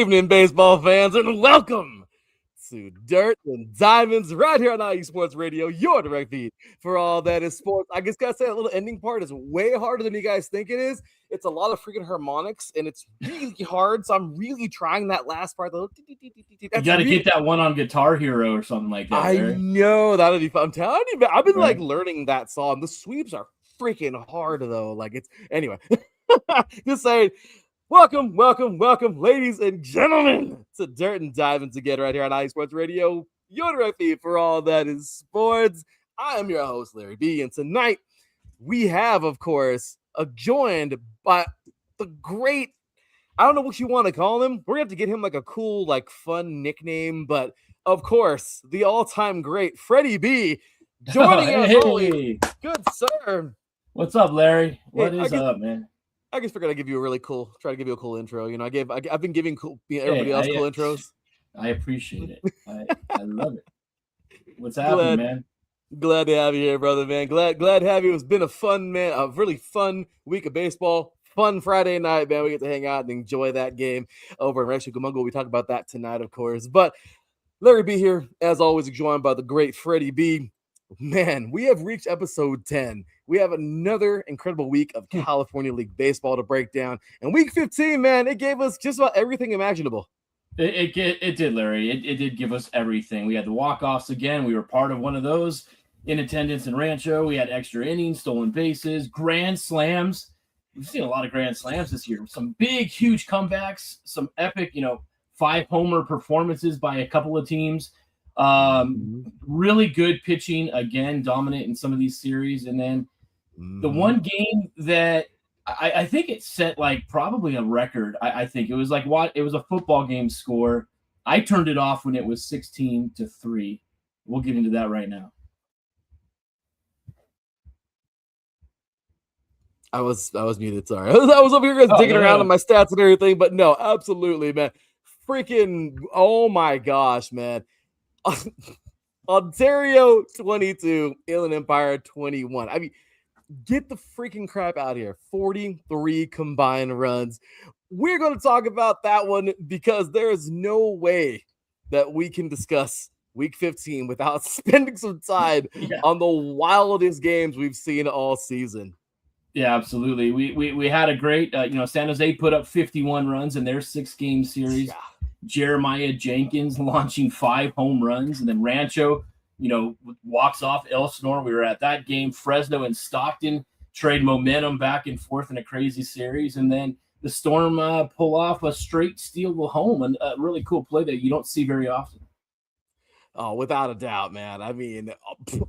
evening, baseball fans, and welcome to Dirt and Diamonds right here on IE Sports Radio, your direct feed for all that is sports. I just gotta say, that little ending part is way harder than you guys think it is. It's a lot of freaking harmonics, and it's really hard. So I'm really trying that last part. You got to get that one on Guitar Hero or something like that. I know that'll be fun. I'm telling you, I've been like learning that song. The sweeps are freaking hard though. Like it's anyway. Just saying. Welcome, ladies and gentlemen, to Dirt and Diamonds again right here on IE Sports Radio, your direct feed for all that is sports. I am your host, Larry B, and tonight we have, of course, joined by the great, I don't know what you want to call him. We're going to have to get him like a cool, like fun nickname, but of course, the all-time great Freddie B joining us. Holy good sir. What's up, Larry? What is up, man? I just figured I'd give you try to give you a cool intro. You know, I've been giving everybody else cool intros. I appreciate it. I love it. What's happening, man? Glad to have you here, brother, man. Glad to have you. It's been a really fun week of baseball. Fun Friday night, man. We get to hang out and enjoy that game over in Rancho Cucamonga. We talk about that tonight, of course. But Larry B here, as always, joined by the great Freddie B. Man, we have reached episode 10. We have another incredible week of California League baseball to break down. And week 15, man, it gave us just about everything imaginable. It did, Larry. It did give us everything. We had the walk-offs again. We were part of one of those in attendance in Rancho. We had extra innings, stolen bases, grand slams. We've seen a lot of grand slams this year. Some big, huge comebacks, some epic, 5-homer performances by a couple of teams. Really good pitching, again, dominant in some of these series. And then the one game that I think it set like probably a record. I think it was like it was a football game score. I turned it off when it was 16-3. We'll get into that right now. I was muted. Sorry. I was over here digging around on my stats and everything, but no, absolutely, man. Freaking, oh my gosh, man. Ontario 22, Inland Empire 21. I mean, get the freaking crap out of here. 43 combined runs. We're going to talk about that one because there is no way that we can discuss week 15 without spending some time on the wildest games we've seen all season. Yeah, absolutely. We had a great, San Jose put up 51 runs in their 6-game series. Yeah. Jeremiah Jenkins launching 5 home runs, and then Rancho, walks off Elsinore. We were at that game. Fresno and Stockton trade momentum back and forth in a crazy series, and then the Storm pull off a straight steal home, and a really cool play that you don't see very often. Oh, without a doubt, man. I mean,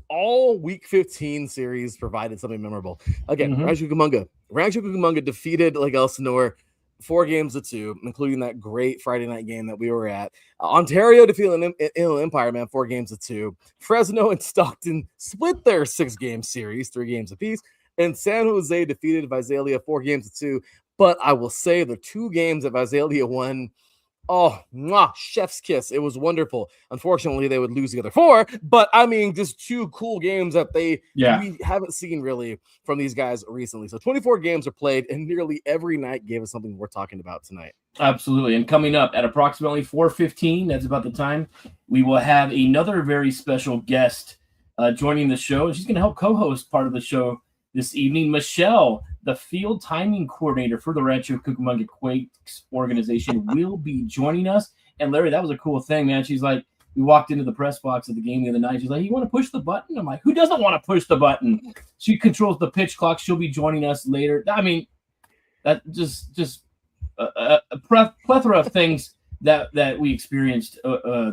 all week 15 series provided something memorable. Again, Rancho Cucamonga defeated Elsinore 4-2, including that great Friday night game that we were at. Ontario defeated Inland Empire, man, 4-2. Fresno and Stockton split their 6-game series, 3 games apiece. And San Jose defeated Visalia 4-2. But I will say the 2 games that Visalia won, chef's kiss. It was wonderful. Unfortunately, they would lose the other 4, but I mean, just 2 cool games that we haven't seen really from these guys recently. So 24 games are played, and nearly every night gave us something we're talking about tonight. Absolutely. And coming up at approximately 4:15, that's about the time, we will have another very special guest joining the show. And she's going to help co-host part of the show this evening. Michelle, the field timing coordinator for the Rancho Cucamonga Quakes organization, will be joining us. And Larry, that was a cool thing, man. She's like, we walked into the press box at the game the other night. She's like, you want to push the button? I'm like, who doesn't want to push the button? She controls the pitch clock. She'll be joining us later. I mean, that just a plethora of things that we experienced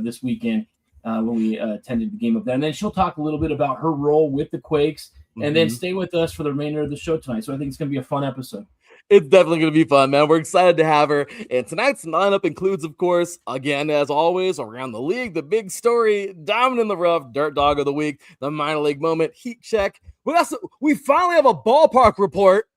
this weekend when we attended the game up there. And then she'll talk a little bit about her role with the Quakes. And then stay with us for the remainder of the show tonight. So I think it's going to be a fun episode. It's definitely going to be fun, man. We're excited to have her. And tonight's lineup includes, of course, again, as always, around the league, the big story, diamond in the rough, dirt dog of the week, the minor league moment, heat check. We finally have a ballpark report.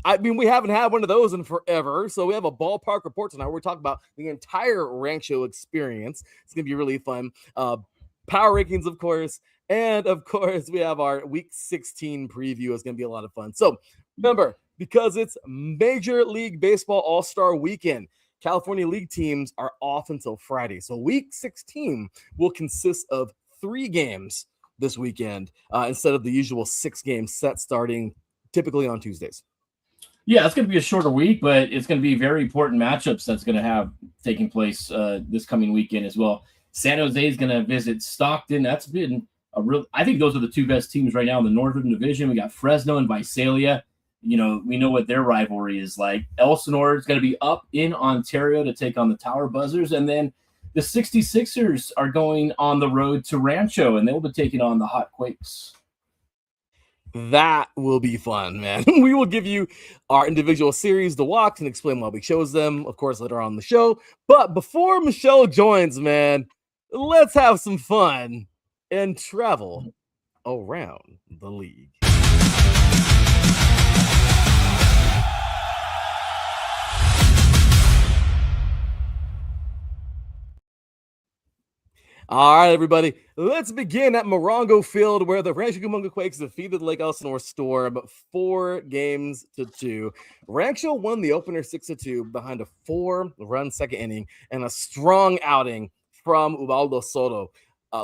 I mean, we haven't had one of those in forever. So we have a ballpark report tonight. We're talking about the entire Rancho experience. It's going to be really fun. Power rankings, of course. And, of course, we have our Week 16 preview. It's going to be a lot of fun. So, remember, because it's Major League Baseball All-Star Weekend, California League teams are off until Friday. So week 16 will consist of 3 games this weekend instead of the usual 6 game set starting typically on Tuesdays. Yeah, it's going to be a shorter week, but it's going to be very important matchups that's going to have taking place this coming weekend as well. San Jose is going to visit Stockton. That's been I think those are the 2 best teams right now in the Northern Division. We got Fresno and Visalia. We know what their rivalry is like. Elsinore is going to be up in Ontario to take on the Tower Buzzers. And then the 66ers are going on the road to Rancho, and they'll be taking on the Hot Quakes. That will be fun, man. We will give you our individual series to watch and explain why we chose them, of course, later on in the show. But before Michelle joins, man, let's have some fun and travel around the league. All right, everybody, let's begin at Morongo Field, where the Rancho Cucamonga Quakes defeated Lake Elsinore Storm 4-2. Rancho won the opener 6-2 behind a 4-run second inning and a strong outing from Ubaldo Soto.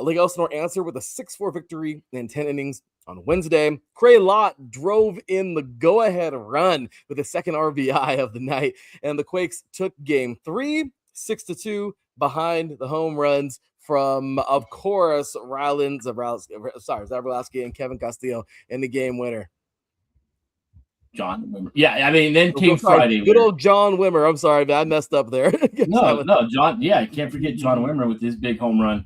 Lake Elsinore answered with a 6-4 victory in 10 innings on Wednesday. Cray Lott drove in the go-ahead run with the second RBI of the night, and the Quakes took Game 3, 6-2, behind the home runs from, of course, Rylan Zabrowski and Kevin Castillo in the game winner. John Wimmer. Yeah, I mean, then came Friday. Good old John Wimmer. I'm sorry, man, I messed up there. No, John. Yeah, I can't forget John Wimmer with his big home run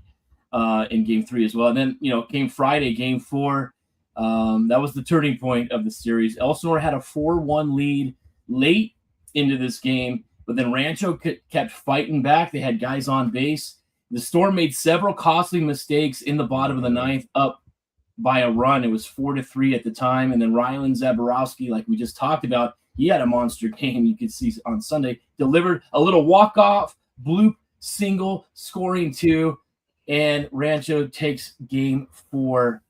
in Game 3 as well. And then, came Friday, Game 4. That was the turning point of the series. Elsinore had a 4-1 lead late into this game, but then Rancho kept fighting back. They had guys on base. The Storm made several costly mistakes in the bottom of the ninth, up by a run. It was 4-3 at the time. And then Rylan Zaborowski, like we just talked about, he had a monster game. You could see on Sunday, delivered a little walk-off, bloop, single, scoring 2, and Rancho takes Game 4,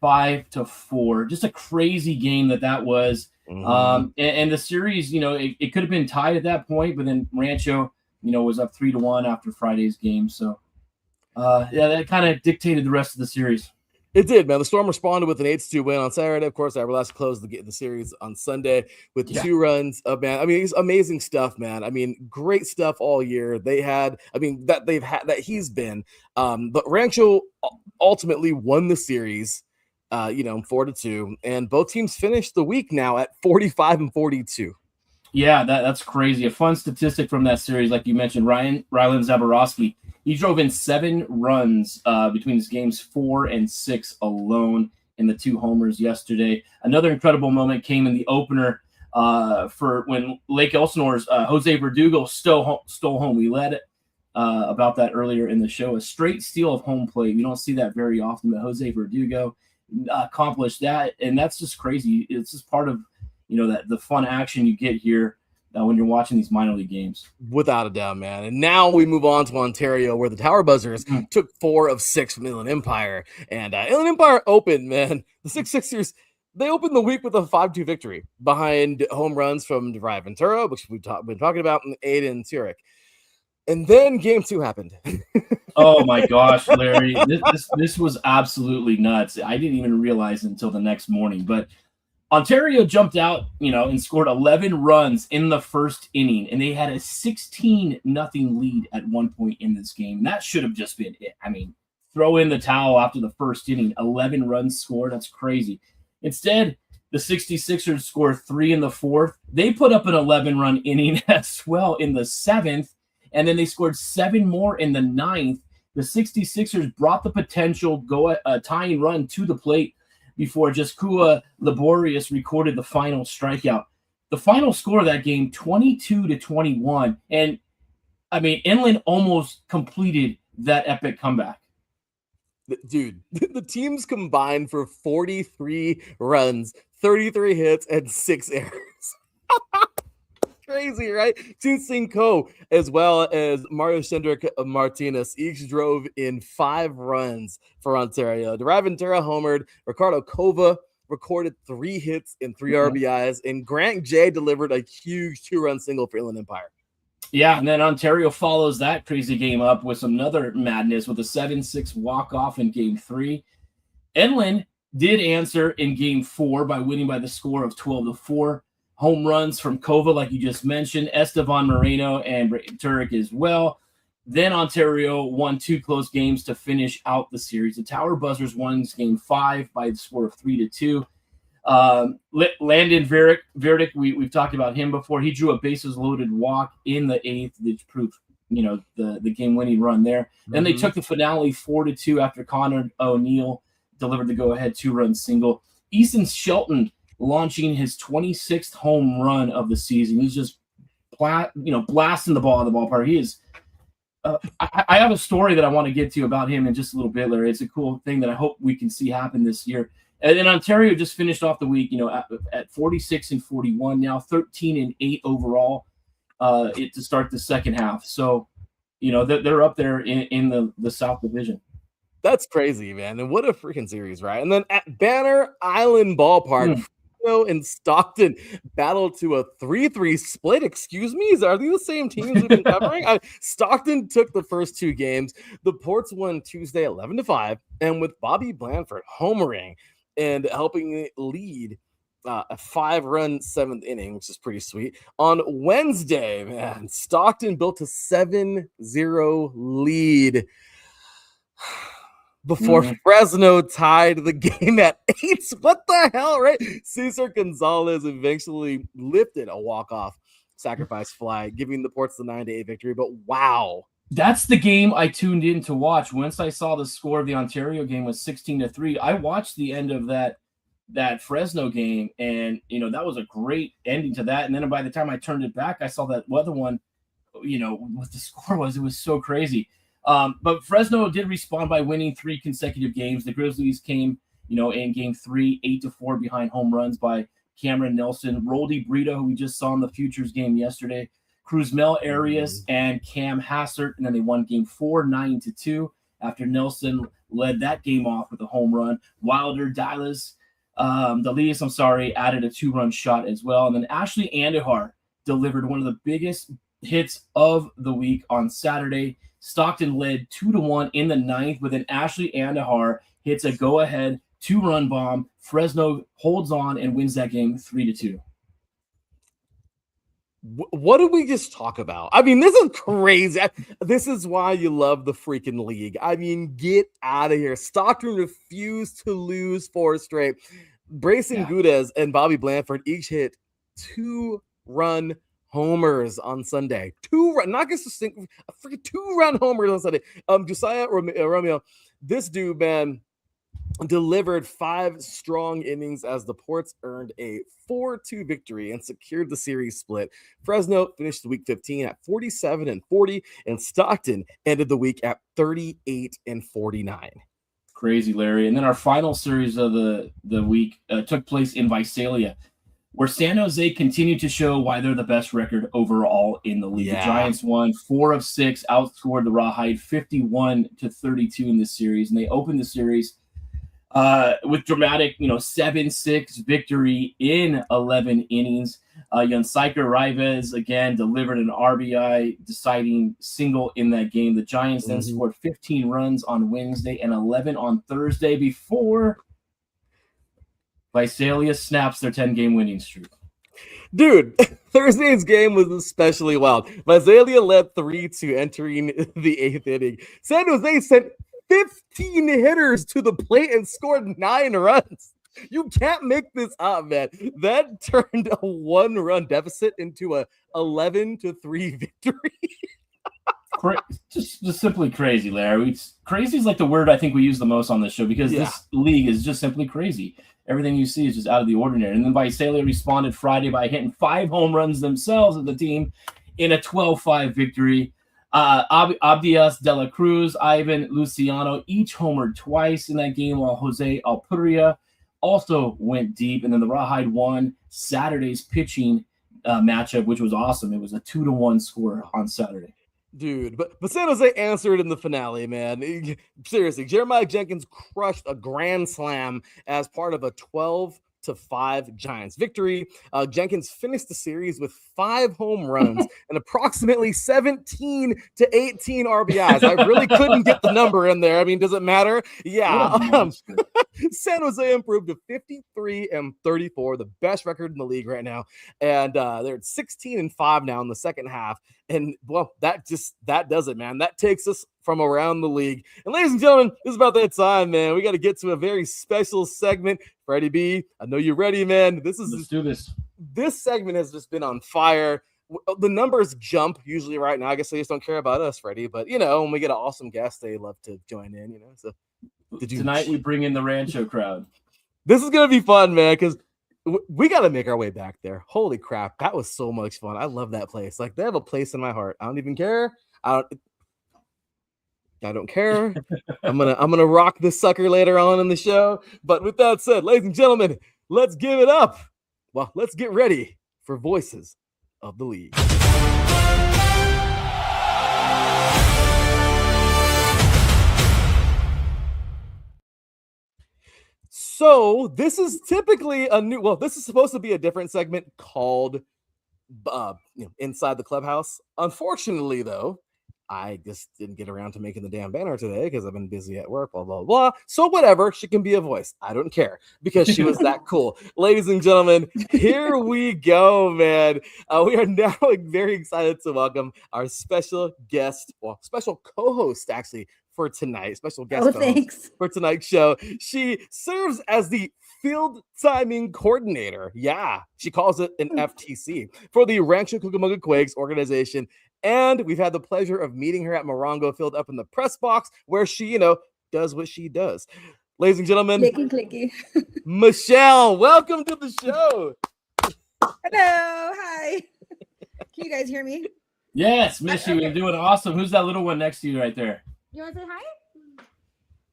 5-4. Just a crazy game that was. Mm-hmm. And the series, it could have been tied at that point, but then Rancho, was up 3-1 after Friday's game. So, that kind of dictated the rest of the series. It did, man. The Storm responded with an 8-2 win on Saturday. Of course, Everlast closed the series on Sunday with 2 runs. Man, I mean, it's amazing stuff, man. I mean, great stuff all year. But Rancho ultimately won the series, 4-2, and both teams finished the week now at 45-42. Yeah, that's crazy. A fun statistic from that series, like you mentioned, Rylan Zaborowski. He drove in 7 runs between his games 4 and 6 alone in the 2 homers yesterday. Another incredible moment came in the opener for when Lake Elsinore's Jose Verdugo stole home. We led about that earlier in the show. A straight steal of home plate. We don't see that very often, but Jose Verdugo accomplished that, and that's just crazy. It's just part of that the fun action you get here when you're watching these minor league games. Without a doubt, man. And now we move on to Ontario, where the Tower Buzzers took 4 of 6 from Inland Empire. And Inland Empire opened, man. The 6-6ers, they opened the week with a 5-2 victory behind home runs from DeVry Ventura, which we've been talking about, and Aiden Turek. And then Game 2 happened. Oh, my gosh, Larry. This was absolutely nuts. I didn't even realize it until the next morning. But Ontario jumped out, and scored 11 runs in the first inning, and they had a 16-0 lead at one point in this game. That should have just been it. I mean, throw in the towel after the first inning. 11 runs scored. That's crazy. Instead, the 66ers scored 3 in the 4th. They put up an 11-run inning as well in the 7th, and then they scored 7 more in the 9th. The 66ers brought the potential tying run to the plate before Jaskua Laborious recorded the final strikeout. The final score of that game, 22-21. And, I mean, Inland almost completed that epic comeback. Dude, the teams combined for 43 runs, 33 hits, and 6 errors. Crazy, right? Tsin Ko, as well as Mario Shendrick Martinez, each drove in 5 runs for Ontario. DeVry Ventura homered. Ricardo Cova recorded 3 hits and 3 RBIs. And Grant J delivered a huge 2-run single for Inland Empire. Yeah, and then Ontario follows that crazy game up with another madness with a 7-6 walk-off in Game 3. Edlin did answer in Game 4 by winning by the score of 12-4. Home runs from Kova, like you just mentioned, Estevan Moreno and Turek as well. Then Ontario won 2 close games to finish out the series. The Tower Buzzers won Game 5 by the score of 3-2. Landon Verdick, we've talked about him before. He drew a bases loaded walk in the 8th, which proved, the game winning run there. Then they took the finale 4-2 after Connor O'Neill delivered the go ahead 2-run single. Easton Shelton launching his 26th home run of the season. He's just blasting the ball in the ballpark. He is. I have a story that I want to get to about him in just a little bit, Larry. It's a cool thing that I hope we can see happen this year. And then Ontario just finished off the week, at 46-41 now, 13-8 overall, to start the second half. So, they're up there in the South Division. That's crazy, man. And what a freaking series, right? And then at Banner Island Ballpark, and Stockton battled to a 3-3 split. Excuse me, are these the same teams we've been covering? Stockton took the first 2 games. The Ports won Tuesday 11-5, and with Bobby Blanford homering and helping lead a 5-run 7th inning, which is pretty sweet. On Wednesday, man, Stockton built a 7-0 lead before Fresno tied the game at 8. What the hell, right? Cesar Gonzalez eventually lifted a walk-off sacrifice fly, giving the Ports the 9-8 victory. But wow. That's the game I tuned in to watch. Once I saw the score of the Ontario game was 16-3, I watched the end of that Fresno game, and that was a great ending to that. And then by the time I turned it back, I saw that other one, what the score was. It was so crazy. But Fresno did respond by winning 3 consecutive games. The Grizzlies came, in Game 3, 8-4 behind home runs by Cameron Nelson, Roldy Brito, who we just saw in the Futures game yesterday, Cruzmel Arias, and Cam Hassert. And then they won Game 4, 9-2 after Nelson led that game off with a home run. Wilder Dalias, added a 2-run shot as well. And then Ashley Andahar delivered one of the biggest hits of the week on Saturday. Stockton led 2-1 in the 9th, but then Ashley Andahar hits a go-ahead 2-run bomb. Fresno holds on and wins that game 3-2. What did we just talk about? I mean, this is crazy. This is why you love the freaking league. I mean, get out of here. Stockton refused to lose 4 straight. Brayson Gudez and Bobby Blanford each hit 2-run homers on Sunday. 2-run, not just a freaking 2-run homers on Sunday. Josiah Romeo, this dude, man, delivered 5 strong innings as the Ports earned a 4-2 victory and secured the series split. Fresno finished the week 15 at 47-40, and Stockton ended the week at 38-49. Crazy, Larry. And then our final series of the week took place in Visalia, where San Jose continued to show why they're the best record overall in the league. The Giants won 4 of 6, outscored the Rawhide 51-32 in this series, and they opened the series with dramatic, 7-6 victory in 11 innings. Yunsaika Rivas again delivered an RBI deciding single in that game. The Giants then scored 15 runs on Wednesday and 11 on Thursday before Visalia snaps their 10-game winning streak. Dude, Thursday's game was especially wild. Visalia led 3-2 entering the 8th inning. San Jose sent 15 hitters to the plate and scored 9 runs. You can't make this up, man. That turned a 1-run deficit into a 11-3 victory. just simply crazy, Larry. Crazy is like the word I think we use the most on this show because this league is just simply crazy. Everything you see is just out of the ordinary. And then Visalia responded Friday by hitting 5 home runs themselves as the team in a 12-5 victory. Abdias De La Cruz, Ivan Luciano each homered twice in that game, while Jose Alpuria also went deep. And then the Rawhide won Saturday's pitching matchup, which was awesome. It was a 2-1 score on Saturday. Dude, but San Jose answered in the finale, man. Seriously, Jeremiah Jenkins crushed a grand slam as part of a 12 8-5 Giants victory. Jenkins finished the series with 5 home runs and approximately 17 to 18 RBIs. I really couldn't get the number in there. I mean, does it matter? Yeah. San Jose improved to 53-34, the best record in the league right now. And they're at 16-5 now in the second half. And well, that does it, man. That takes us from around the league. And ladies and gentlemen, this is about that time, man. We got to get to a very special segment. Freddie B, I know you're ready, man. Let's do this. This segment has just been on fire. The numbers jump usually right now. I guess they just don't care about us, Freddie. But when we get an awesome guest, they love to join in. So tonight we bring in the Rancho crowd. This is gonna be fun, man, because we got to make our way back there. Holy crap, that was so much fun. I love that place. Like, they have a place in my heart. I don't even care. I don't care. I'm gonna rock this sucker later on in the show. But with that said, ladies and gentlemen, let's give it up. Well, let's get ready for Voices of the League. So this is typically this is supposed to be a different segment called Inside the Clubhouse. Unfortunately, though, I just didn't get around to making the damn banner today because I've been busy at work, blah, blah, blah. So whatever, she can be a voice. I don't care because she was that cool. Ladies and gentlemen, here we go, man. We are now very excited to welcome our special guest, special co-host, actually, for tonight, special guest for tonight's show. She serves as the field timing coordinator. Yeah, she calls it an FTC for the Rancho Cucamonga Quakes organization. And we've had the pleasure of meeting her at Morongo Field up in the press box where she, does what she does. Ladies and gentlemen, clicky. Michelle, welcome to the show. Hello, hi. Can you guys hear me? Yes, Missy, you're doing awesome. Who's that little one next to you right there? You want to say hi?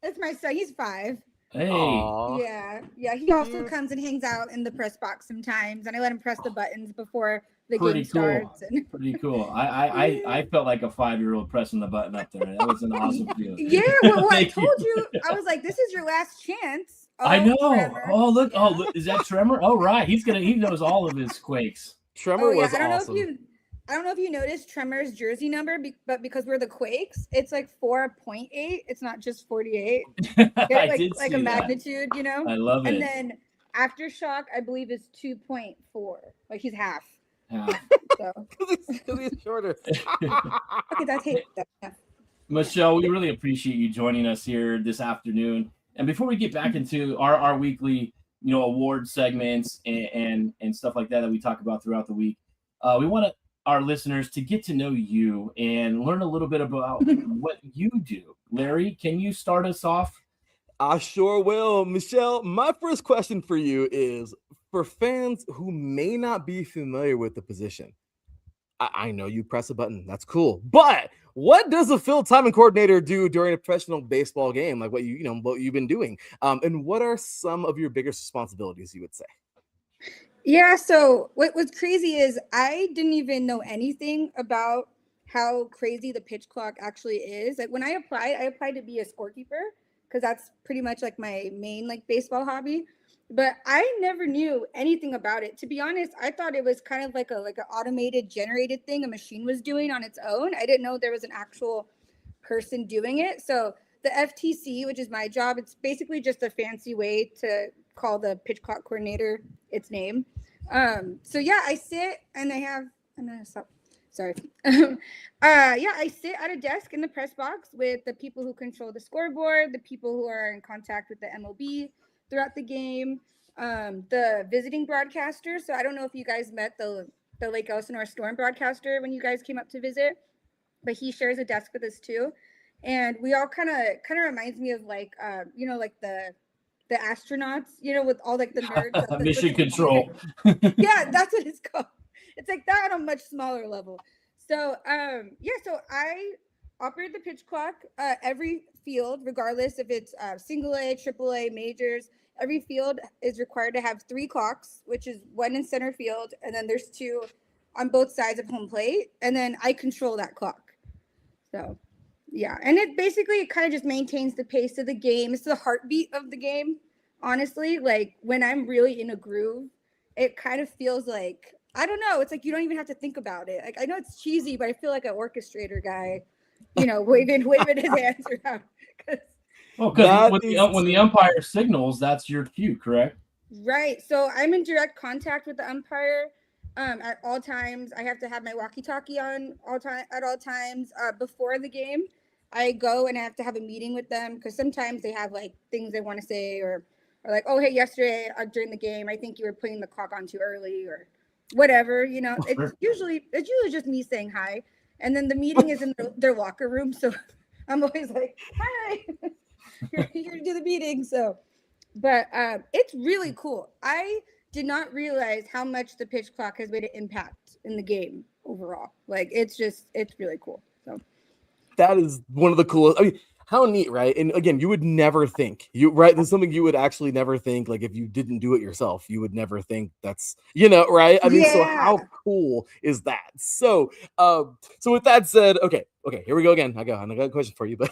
It's my son. He's 5. Hey. Aww. Yeah. He also comes and hangs out in the press box sometimes, and I let him press the buttons before the game starts. Pretty cool. I felt like a 5-year-old pressing the button up there. That was an awesome feeling. Yeah, well, I told you, I was like, this is your last chance. I know. Tremor. Oh, look. Oh, look. Is that Tremor? Oh, right. He knows all of his Quakes. Tremor was awesome. I don't know if you noticed Tremor's jersey number, but because we're the Quakes, it's like 4.8. It's not just 48. It's like a magnitude, I love it. And then Aftershock, I believe, is 2.4. Like, he's half. So. Because he's shorter. Okay, that's it. Michelle, we really appreciate you joining us here this afternoon. And before we get back into our weekly, award segments and stuff like that we talk about throughout the week, we want our listeners to get to know you and learn a little bit about what you do. Larry, can you start us off? I sure will. Michelle, my first question for you is, for fans who may not be familiar with the position, I know you press a button. That's cool. But what does a field timing coordinator do during a professional baseball game? Like what you've been doing? And what are some of your biggest responsibilities, you would say? Yeah, so what's crazy is I didn't even know anything about how crazy the pitch clock actually is. Like, when I applied to be a scorekeeper because that's pretty much like my main baseball hobby. But I never knew anything about it. To be honest, I thought it was kind of like an automated generated thing a machine was doing on its own. I didn't know there was an actual person doing it. So the FTC, which is my job, it's basically just a fancy way to call the pitch clock coordinator its name. So yeah, I sit and I'm gonna stop. Sorry. I sit at a desk in the press box with the people who control the scoreboard, the people who are in contact with the MLB throughout the game, the visiting broadcaster. So I don't know if you guys met the Lake Elsinore Storm broadcaster when you guys came up to visit, but he shares a desk with us too. And we all kind of reminds me of the astronauts, with all the nerds. Mission control. Yeah, that's what it's called. It's like that on a much smaller level. So, so I operate the pitch clock. Every field, regardless if it's single A, triple A, majors, every field is required to have 3 clocks, which is 1 in center field, and then there's 2 on both sides of home plate, and then I control that clock. So, yeah, and it basically kind of just maintains the pace of the game. It's the heartbeat of the game. honestly. Like when I'm really in a groove, it kind of feels like, I don't know, it's like you don't even have to think about it. Like I know it's cheesy, but I feel like an orchestrator guy, waving his hands around. Oh, because That when the umpire signals, that's your cue, correct? Right. So I'm in direct contact with the umpire at all times. I have to have my walkie-talkie on at all times. Before the game, I go and I have to have a meeting with them because sometimes they have like things they want to say or like, oh hey, yesterday during the game, I think you were putting the clock on too early or whatever. It's usually just me saying hi, and then the meeting is in their locker room, so I'm always like, hi, you're here to do the meeting, so. But it's really cool. I did not realize how much the pitch clock has made an impact in the game overall. Like it's really cool. So that is one of the coolest. I mean, how neat, right? And again, you would never think right. There's something you would actually never think. Like if you didn't do it yourself, you would never think that's right. I mean, so how cool is that? So, so with that said, okay, here we go again. I got a question for you, but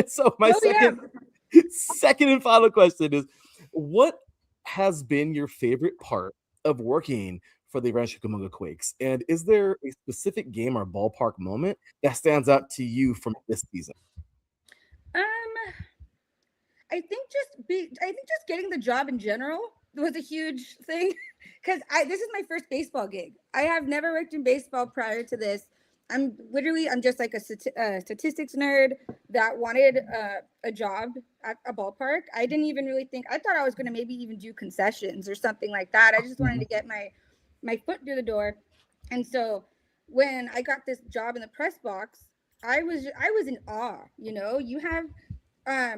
so my second and final question is, what has been your favorite part of working for the Rancho Cucamonga Quakes? And is there a specific game or ballpark moment that stands out to you from this season? I think just getting the job in general was a huge thing because this is my first baseball gig. I have never worked in baseball prior to this. I'm just like a statistics nerd that wanted a job at a ballpark. I didn't even really think, I thought I was going to maybe even do concessions or something like that. I just wanted to get my foot through the door. And so when I got this job in the press box, I was in awe. You have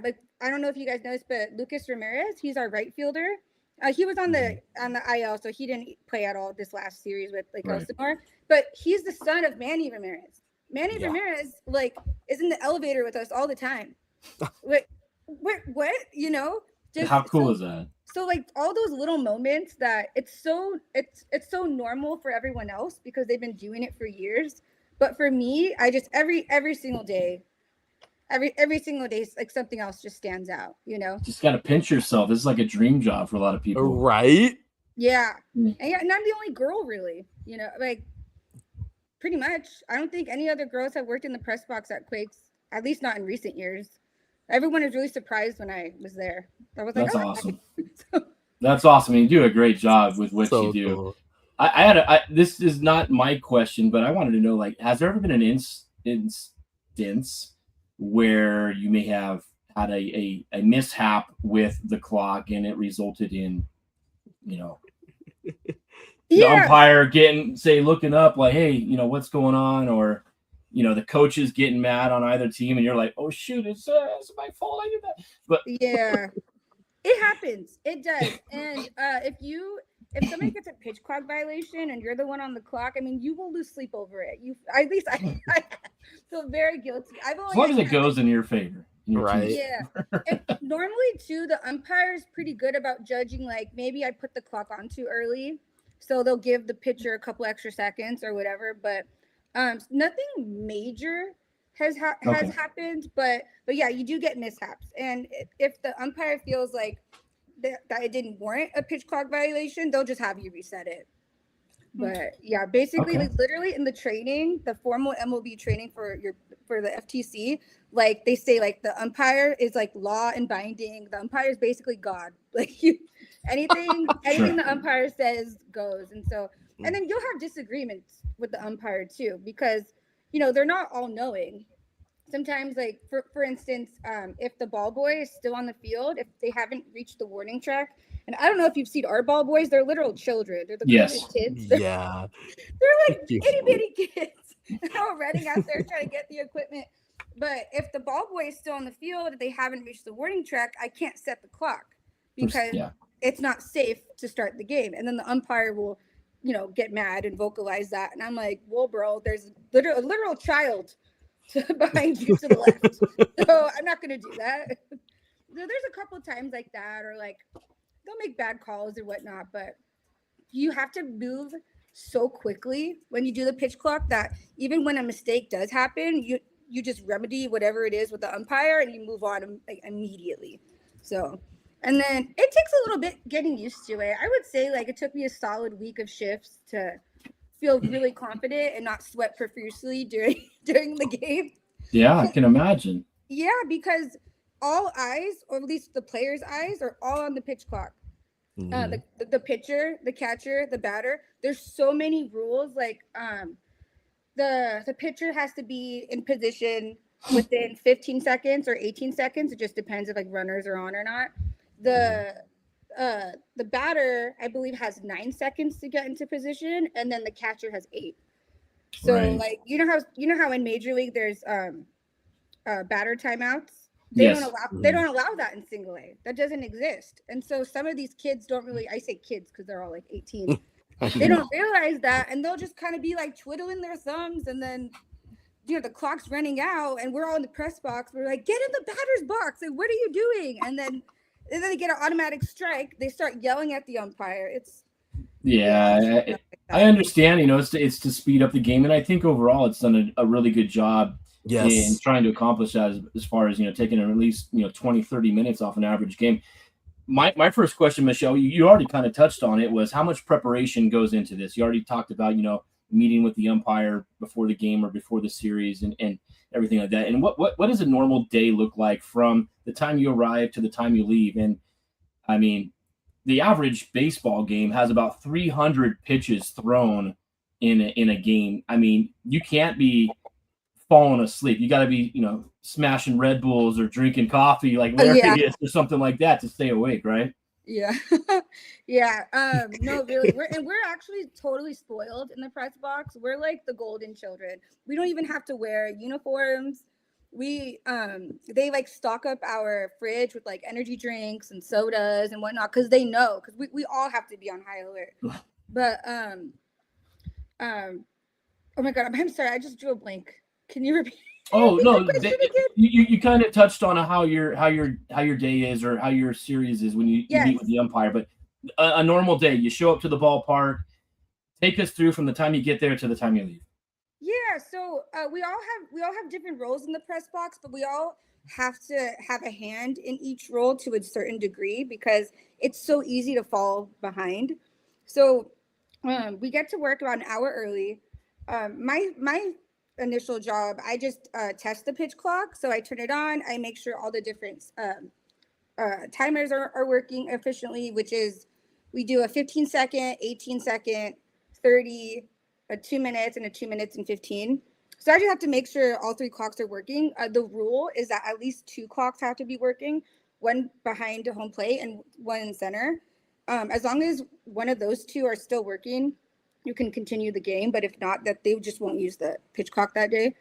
like, I don't know if you guys noticed, but Lucas Ramirez, he's our right fielder. He was on the IL, so he didn't play at all this last series with Elsinore. But he's the son of Manny Ramirez. Manny Ramirez is in the elevator with us all the time. What? How cool is that? So like all those little moments that it's so normal for everyone else because they've been doing it for years. But for me, I just every single day. Every single day, like something else just stands out, Just got to pinch yourself. This is like a dream job for a lot of people. Right? Yeah. And I'm the only girl really, like pretty much. I don't think any other girls have worked in the press box at Quakes, at least not in recent years. Everyone is really surprised when I was there. I was like, that's awesome. That's awesome. I mean, you do a great job with what you do. Cool. This is not my question, but I wanted to know, like, has there ever been an instance where you may have had a mishap with the clock and it resulted in, the umpire looking up like, hey, what's going on? Or, the coaches getting mad on either team and you're like, oh shoot, it's my fault. I did that. But yeah, it happens. It does. And if somebody gets a pitch clock violation and you're the one on the clock, I mean, you will lose sleep over it. At least I feel very guilty. As long as it goes in your favor. Right. Yeah. And normally too, the umpire is pretty good about judging, like maybe I put the clock on too early. So they'll give the pitcher a couple extra seconds or whatever. But nothing major has happened. But yeah, you do get mishaps. And if the umpire feels like that it didn't warrant a pitch clock violation, they'll just have you reset it. But yeah, basically, like literally in the training, the formal MLB training for the FTC, like they say, like the umpire is like law and binding. The umpire is basically God. Like anything the umpire says goes. And so, and then you'll have disagreements with the umpire too, because they're not all knowing. Sometimes, like for instance, if the ball boy is still on the field, if they haven't reached the warning track, and I don't know if you've seen our ball boys, they're literal children. They're the cutest kids. They're like itty bitty kids. They're all running out there trying to get the equipment. But if the ball boy is still on the field, if they haven't reached the warning track, I can't set the clock because it's not safe to start the game. And then the umpire will, get mad and vocalize that. And I'm like, well, bro, there's a literal child behind you to the left. So I'm not going to do that. There's a couple of times like that, or like they'll make bad calls or whatnot, but you have to move so quickly when you do the pitch clock that even when a mistake does happen, you just remedy whatever it is with the umpire and you move on like immediately. So And then it takes a little bit getting used to it. I would say like it took me a solid week of shifts to feel really confident and not sweat profusely during the game. Yeah, I can imagine. Yeah, because all eyes, or at least the players' eyes, are all on the pitch clock. The pitcher, the catcher, the batter. There's so many rules. Like the pitcher has to be in position within 15 seconds or 18 seconds. It just depends if like runners are on or not. The batter, I believe, has 9 seconds to get into position, and then the catcher has 8. So Right. like you know how in Major League there's batter timeouts. Yes. They don't allow that in single A. That doesn't exist. And so some of these kids don't really, I say kids because they're all like 18. They don't realize that, and they'll just kind of be like twiddling their thumbs, and then the clock's running out, and we're all in the press box. We're like, get in the batter's box. Like, what are you doing? And then they get an automatic strike. They start yelling at the umpire. I understand. It's to speed up the game, and I think overall it's done a really good job in trying to accomplish that as far as taking at least 20-30 minutes off an average game. My first question, Michelle, you already kind of touched on it, was how much preparation goes into this. You already talked about meeting with the umpire before the game or before the series and everything like that. And what does a normal day look like from the time you arrive to the time you leave? And I mean, the average baseball game has about 300 pitches thrown in a game. I mean, you can't be falling asleep. You got to be, smashing Red Bulls or drinking coffee like Larry is or something like that to stay awake, right? Yeah. Yeah. No, really. We're actually totally spoiled in the press box. We're like the golden children. We don't even have to wear uniforms. They like stock up our fridge with like energy drinks and sodas and whatnot because they know, because we all have to be on high alert. But oh my God, I'm sorry, I just drew a blank. Can you repeat? Oh no, you kind of touched on how your day is or how your series is when you meet with the umpire. But a normal day, you show up to the ballpark. Take us through from the time you get there to the time you leave. Yeah, so we all have different roles in the press box, but we all have to have a hand in each role to a certain degree because it's so easy to fall behind. So we get to work about an hour early. My initial job, I just test the pitch clock. So I turn it on. I make sure all the different timers are working efficiently, which is we do a 15-second, 18-second, 30, a 2 minutes, and a 2 minutes and 15. So I just have to make sure all 3 clocks are working. The rule is that at least 2 clocks have to be working, one behind home plate and one in center. As long as one of those 2 are still working, you can continue the game. But if not, that they just won't use the pitch clock that day.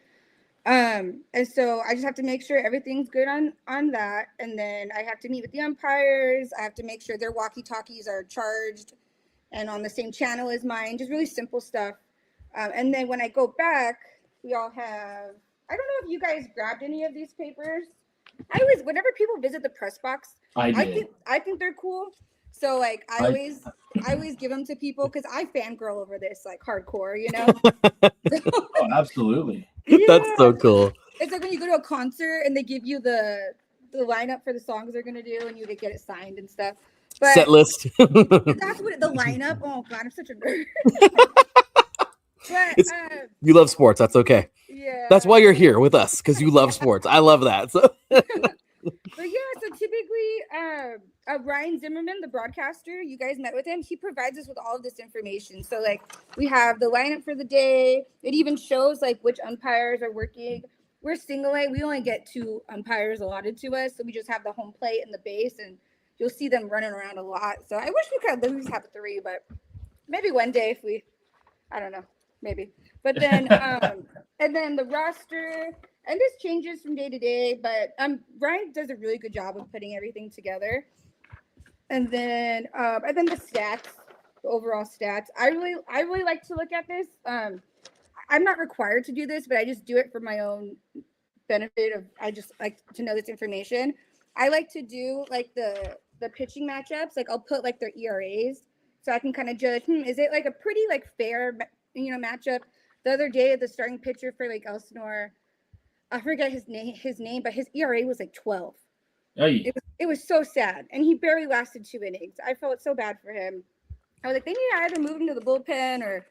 And so I just have to make sure everything's good on that. And then I have to meet with the umpires. I have to make sure their walkie-talkies are charged and on the same channel as mine. Just really simple stuff. And then when I go back, we all have, I don't know if you guys grabbed any of these papers. Whenever people visit the press box, I think they're cool. So like I always give them to people because I fangirl over this like hardcore, Oh, absolutely. Yeah. That's so cool. It's like when you go to a concert and they give you the lineup for the songs they're gonna do and you get it signed and stuff. But set list. That's what the lineup. Oh God, I'm such a nerd. But you love sports. That's okay. Yeah. That's why you're here with us, because you love sports. I love that. So. But yeah, so typically, Ryan Zimmerman, the broadcaster, you guys met with him. He provides us with all of this information. So like we have the lineup for the day. It even shows like which umpires are working. We're single A. We only get 2 umpires allotted to us, so we just have the home plate and the base, and you'll see them running around a lot. So I wish we could at least have 3, but maybe one day if I don't know, maybe. But then and then the roster. And this changes from day to day, but Ryan does a really good job of putting everything together. And then the stats, the overall stats. I really like to look at this. I'm not required to do this, but I just do it for my own benefit. I just like to know this information. I like to do like the pitching matchups. Like I'll put like their ERAs, so I can kind of judge. Is it like a pretty like fair matchup? The other day, the starting pitcher for like Elsinore, I forget his name, but his ERA was like 12. It it was so sad. And he barely lasted 2 innings. I felt so bad for him. I was like, they need to either move him to the bullpen or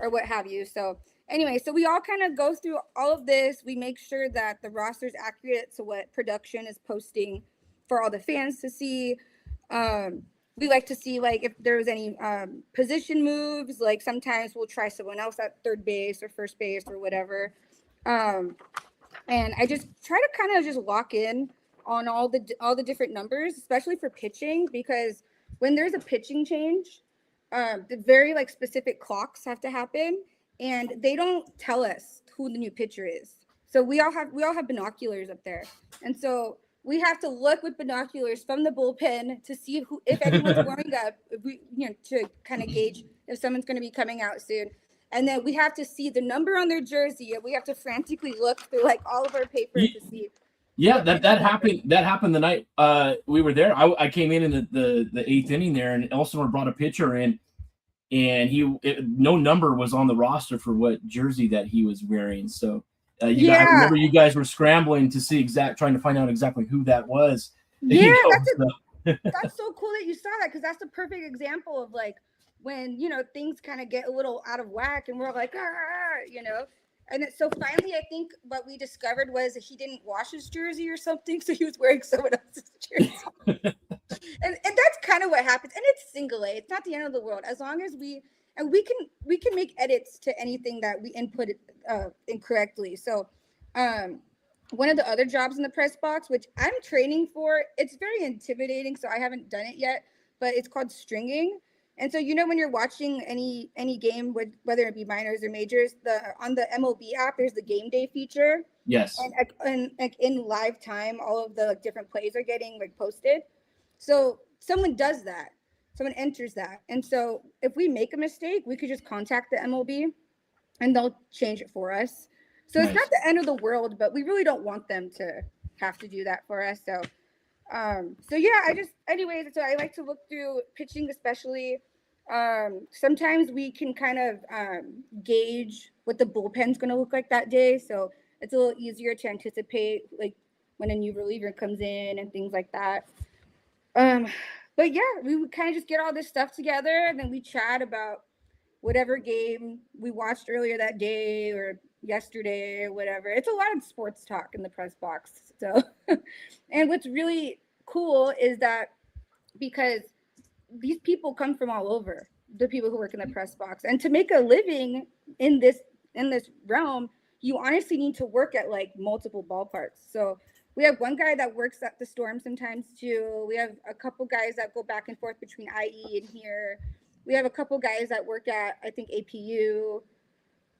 what have you. So anyway, so we all kind of go through all of this. We make sure that the roster is accurate to what production is posting for all the fans to see. We like to see like if there's any position moves. Like sometimes we'll try someone else at third base or first base or whatever. And I just try to kind of just lock in on all the different numbers, especially for pitching, because when there's a pitching change, the very like specific clocks have to happen, and they don't tell us who the new pitcher is. So we all have binoculars up there, and so we have to look with binoculars from the bullpen to see if anyone's warming up, if we to kind of gauge if someone's going to be coming out soon. And then we have to see the number on their jersey, and we have to frantically look through like all of our papers to see. Yeah, that happened. That happened the night we were there. I came in the 8th inning there, and Elsinore brought a pitcher in, and no number was on the roster for what jersey that he was wearing. So I remember you guys were scrambling to see trying to find out exactly who that was. Yeah, that's so cool that you saw that, because that's a perfect example of like when things kind of get a little out of whack, and we're like, And so finally, I think what we discovered was that he didn't wash his jersey or something, so he was wearing someone else's jersey. and that's kind of what happens. And it's single A. It's not the end of the world, as long as we can make edits to anything that we input incorrectly. So one of the other jobs in the press box, which I'm training for, it's very intimidating, so I haven't done it yet, but it's called stringing. And so, when you're watching any game, whether it be minors or majors, on the MLB app, there's the game day feature. Yes. And in live time, all of the different plays are getting like posted. So someone does that. Someone enters that. And so if we make a mistake, we could just contact the MLB and they'll change it for us. So It's not the end of the world, but we really don't want them to have to do that for us. So so I like to look through pitching, especially. Sometimes we can kind of gauge what the bullpen's going to look like that day. So it's a little easier to anticipate, like when a new reliever comes in and things like that. But yeah, we would kind of just get all this stuff together, and then we chat about whatever game we watched earlier that day or yesterday or whatever. It's a lot of sports talk in the press box. So, and what's really cool is that because these people come from all over, the people who work in the press box, and to make a living in this realm, you honestly need to work at like multiple ballparks. So we have one guy that works at the Storm sometimes too. We have a couple guys that go back and forth between IE and here. We have a couple guys that work at, I think, APU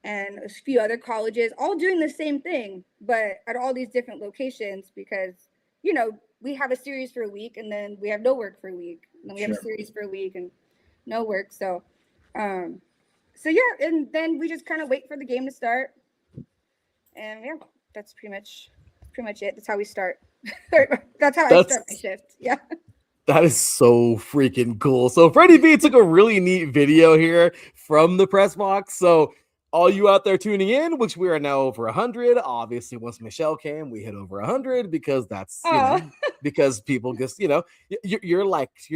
and a few other colleges, all doing the same thing, but at all these different locations, because we have a series for a week, and then we have no work for a week, and then we have a series for a week and no work. So and then we just kind of wait for the game to start, and yeah, that's pretty much it. That's how we start. That's how I start my shift. Yeah. That is so freaking cool. So Freddie B took a really neat video here from the press box. So all you out there tuning in, which we are now over 100. Obviously, once Michelle came, we hit over 100 because that's because people just you're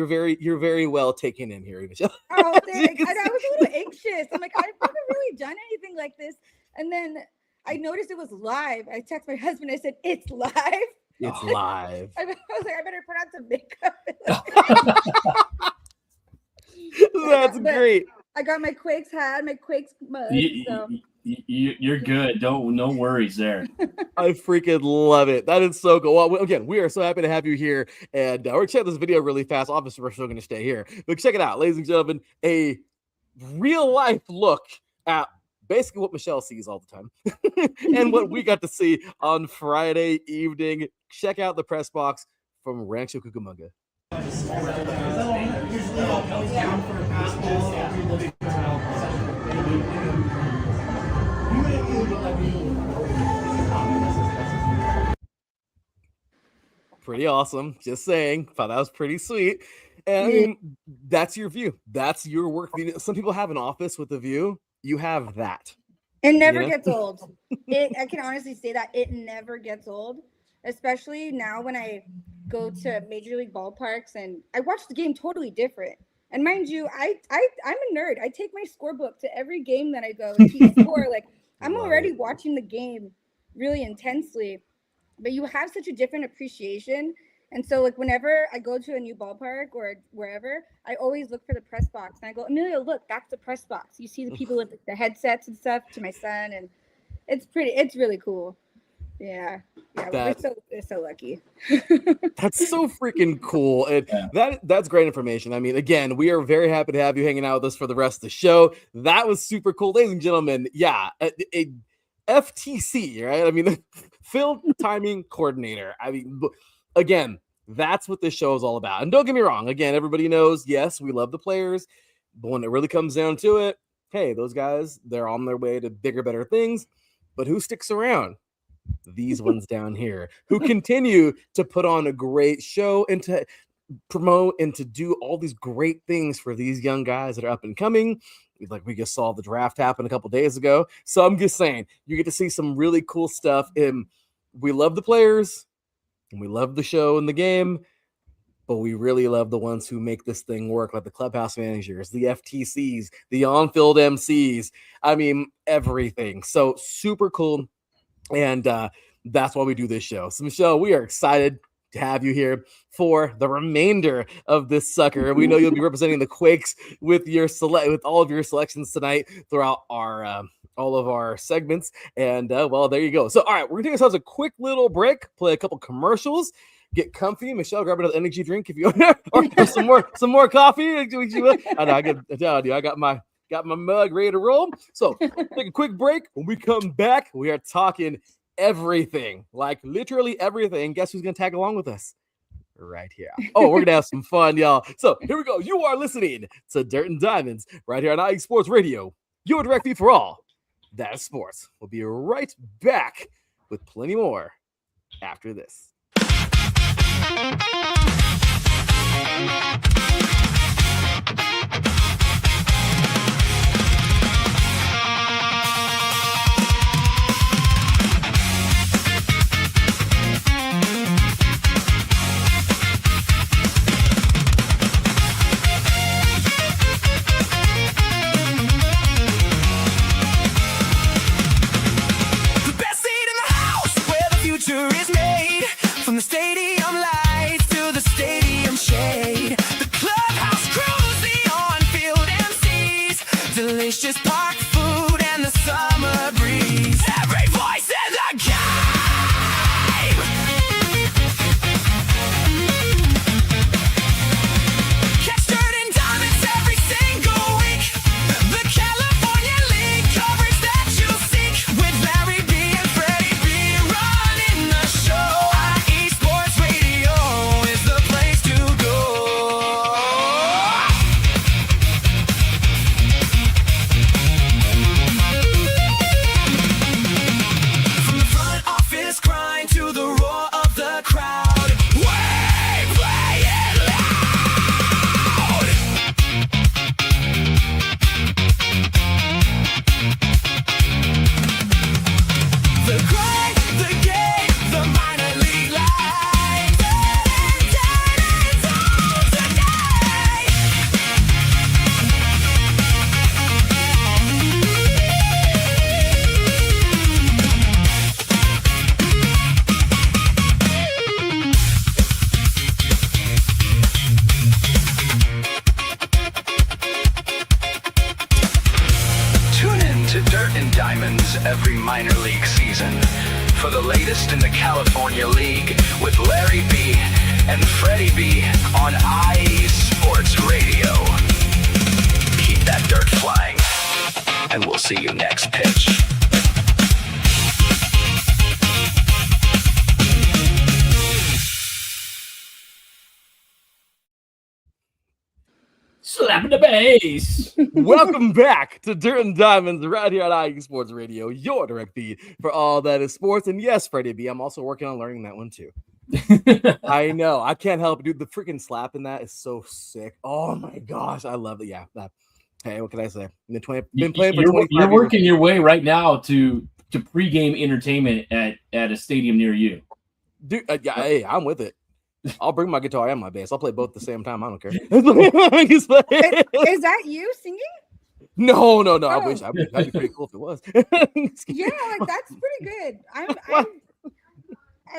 very well taken in here, Michelle. Oh, thanks. I was a little anxious. I'm like, I've never really done anything like this, and then I noticed it was live. I texted my husband. I said, "It's live." It's live. I was like, I better put on some makeup. That's great. I got my Quakes hat, my Quakes mug. You're good. No worries there. I freaking love it. That is so cool. Well, again, we are so happy to have you here, and we're checking this video really fast. Obviously, we're still going to stay here, but check it out, ladies and gentlemen. A real life look at basically what Michelle sees all the time and what we got to see on Friday evening. Check out the press box from Rancho Cucamonga. Pretty awesome. Just saying. Thought that was pretty sweet. And I mean, that's your view. That's your work. Some people have an office with a view. You have that. It never gets old. I can honestly say that it never gets old. especially now when I go to major league ballparks and I watch the game totally different. And mind you, I'm a nerd. I take my scorebook to every game that I go and keep score. Like I'm already watching the game really intensely, but you have such a different appreciation. And so like whenever I go to a new ballpark or wherever, I always look for the press box and I go, Amelia, look, that's the press box. You see the people with the headsets and stuff to my son, and it's really cool. Yeah, we're so lucky. That's so freaking cool. And that's great information. I mean, again, we are very happy to have you hanging out with us for the rest of the show. That was super cool. Ladies and gentlemen, yeah, a FTC, right? I mean, field timing coordinator. I mean, again, that's what this show is all about. And don't get me wrong. Again, everybody knows, yes, we love the players. But when it really comes down to it, hey, those guys, they're on their way to bigger, better things. But who sticks around? These ones down here who continue to put on a great show and to promote and to do all these great things for these young guys that are up and coming. Like we just saw the draft happen a couple days ago. So I'm just saying, you get to see some really cool stuff. And we love the players and we love the show and the game, but we really love the ones who make this thing work, like the clubhouse managers, the FTCs, the on-field MCs. I mean, everything. So super cool. And that's why we do this show. So, Michelle, we are excited to have you here for the remainder of this sucker. We know you'll be representing the Quakes with with all of your selections tonight throughout our all of our segments. And well, there you go. So, all right, we're gonna take ourselves a quick little break, play a couple commercials, get comfy. Michelle, grab another energy drink if you want, or some more coffee. I got my mug ready to roll. So take a quick break. When we come back, we are talking everything, like literally everything. Guess who's going to tag along with us? Right here. Oh, we're going to have some fun, y'all. So here we go. You are listening to Dirt and Diamonds right here on IE Sports Radio. Your direct feed for all that is sports. We'll be right back with plenty more after this. Is made from the stadium lights to the stadium shade. The clubhouse crews, the on-field MCs, delicious park food and the summer breeze. Every voice in the game. Catch Dirt and Diamonds every single week. The California League coverage that you'll seek with Larry B and Freddie B. IE Sports Radio is the place to go. From the front office grind to the roar of the crowd, we play it loud. The grind, the game, the minor league life. It's all tonight. Tune in to Dirt and Diamonds every minor league season for the latest in the California League with Larry B and Freddie B on IE Sports Radio. Keep that dirt flying, and we'll see you next pitch. Slapping the bass. Welcome back to Dirt and Diamonds right here on IE Sports Radio, your direct feed for all that is sports. And yes, Freddie B, I'm also working on learning that one too. I know. I can't help it, dude. The freaking slap in that is so sick. Oh my gosh. I love it. Yeah. Hey, what can I say? Been playing for 25 You're working your way right now to pregame entertainment at a stadium near you. Dude, yeah, hey, I'm with it. I'll bring my guitar and my bass. I'll play both at the same time. I don't care. Is that you singing? No. I Oh. wish that'd be pretty cool if it was. Yeah, like that's pretty good. I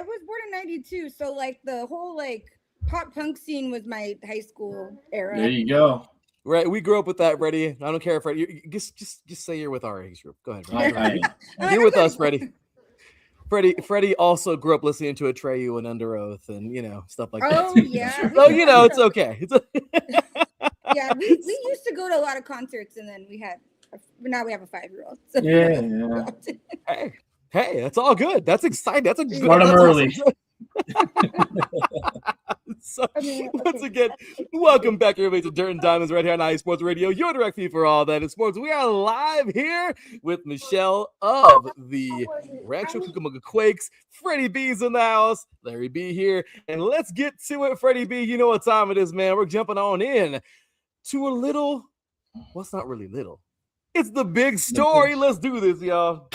was born in '92, so like the whole like pop punk scene was my high school era. There you go. Right, we grew up with that, Freddie. I don't care, Freddie. Just say you're with our age group. Go ahead, Freddie. You're with us, Freddie. Freddie also grew up listening to Atreyu and Under Oath and stuff like that. Oh yeah. So it's okay. Yeah, we used to go to a lot of concerts, and then now we have a 5-year-old. So Yeah. Hey, that's all good. That's exciting. That's a good. Start them early. So, once again, welcome back, everybody, to Dirt and Diamonds right here on iSports Radio, your direct feed for all that in sports. We are live here with Michelle of the Rancho Cucamonga Quakes. Freddie B's in the house. Larry B here. And let's get to it, Freddie B. You know what time it is, man. We're jumping on in to a little, well, it's not really little. It's the big story. Let's do this, y'all.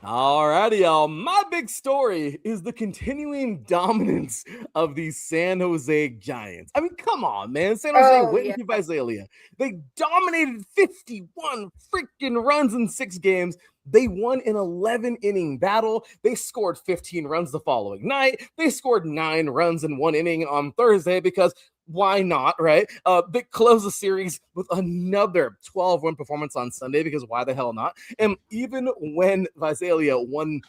All righty, y'all. My big story is the continuing dominance of the San Jose Giants. I mean, come on, man. San Jose went into Visalia. They dominated 51 freaking runs in 6 games. They won an 11-inning battle. They scored 15 runs the following night. They scored 9 runs in 1 inning on Thursday because why not, right? They closed the series with another 12-run performance on Sunday because why the hell not? And even when Visalia won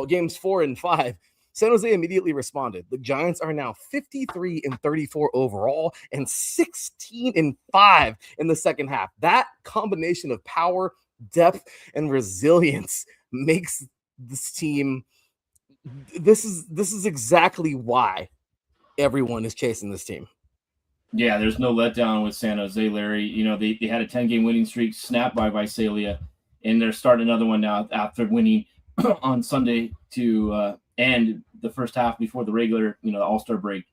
games 4 and 5, San Jose immediately responded. The Giants are now 53-34 overall and 16-5 in the second half. That combination of power, depth, and resilience makes this team. This is exactly why everyone is chasing this team. Yeah, there's no letdown with San Jose, Larry. They had a 10-game winning streak snapped by Visalia, and they're starting another one now after winning on Sunday to end the first half before the regular, the All-Star break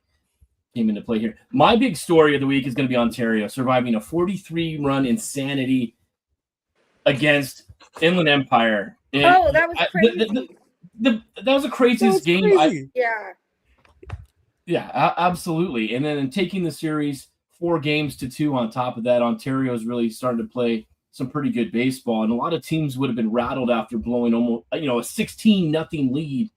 came into play here. My big story of the week is going to be Ontario surviving a 43-run insanity against Inland Empire. That was crazy. That was the craziest game. Crazy. Yeah, absolutely. And then taking the series 4-2 on top of that, Ontario's really started to play some pretty good baseball. And a lot of teams would have been rattled after blowing almost, a 16-0 lead.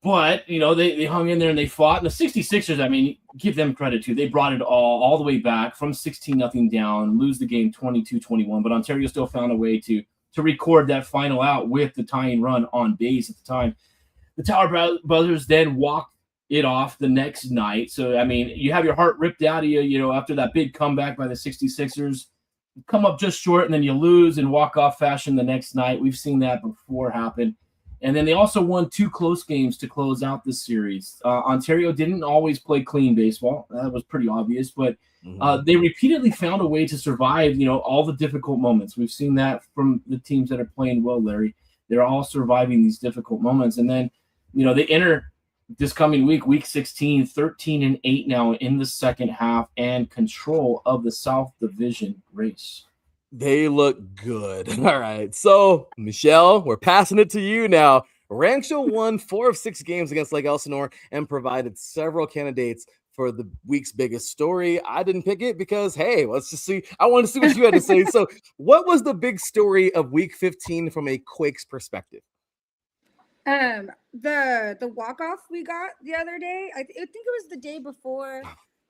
But, they hung in there and they fought. And the 66ers, I mean, give them credit too. They brought it all the way back from 16-0 down, lose the game 22-21. But Ontario still found a way to record that final out with the tying run on base at the time. The Tower Brothers then walked it off the next night. So, I mean, you have your heart ripped out of you, after that big comeback by the 66ers. You come up just short and then you lose in walk-off fashion the next night. We've seen that before happen. And then they also won 2 close games to close out this series. Ontario didn't always play clean baseball. That was pretty obvious. But they repeatedly found a way to survive, all the difficult moments. We've seen that from the teams that are playing well, Larry. They're all surviving these difficult moments. And then, they enter this coming week 16, 13-8 now in the second half and control of the South Division race. They look good. All right. So, Michelle, we're passing it to you now. Rancho won 4 of 6 games against Lake Elsinore and provided several candidates for the week's biggest story. I didn't pick it because, hey, let's just see. I want to see what you had to say. So, what was the big story of week 15 from a Quakes perspective? The walk-off we got the other day, I think it was the day before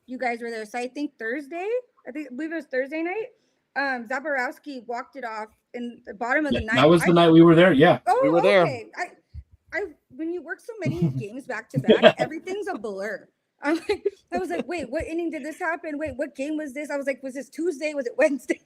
you guys were there. So I think Thursday, I believe it was Thursday night. Zaborowski walked it off in the bottom of the ninth. That was the night we were there. Yeah. We were there. I when you work so many games back to back, everything's a blur. I was like, wait, what inning did this happen? Wait, what game was this? I was like, was this Tuesday? Was it Wednesday?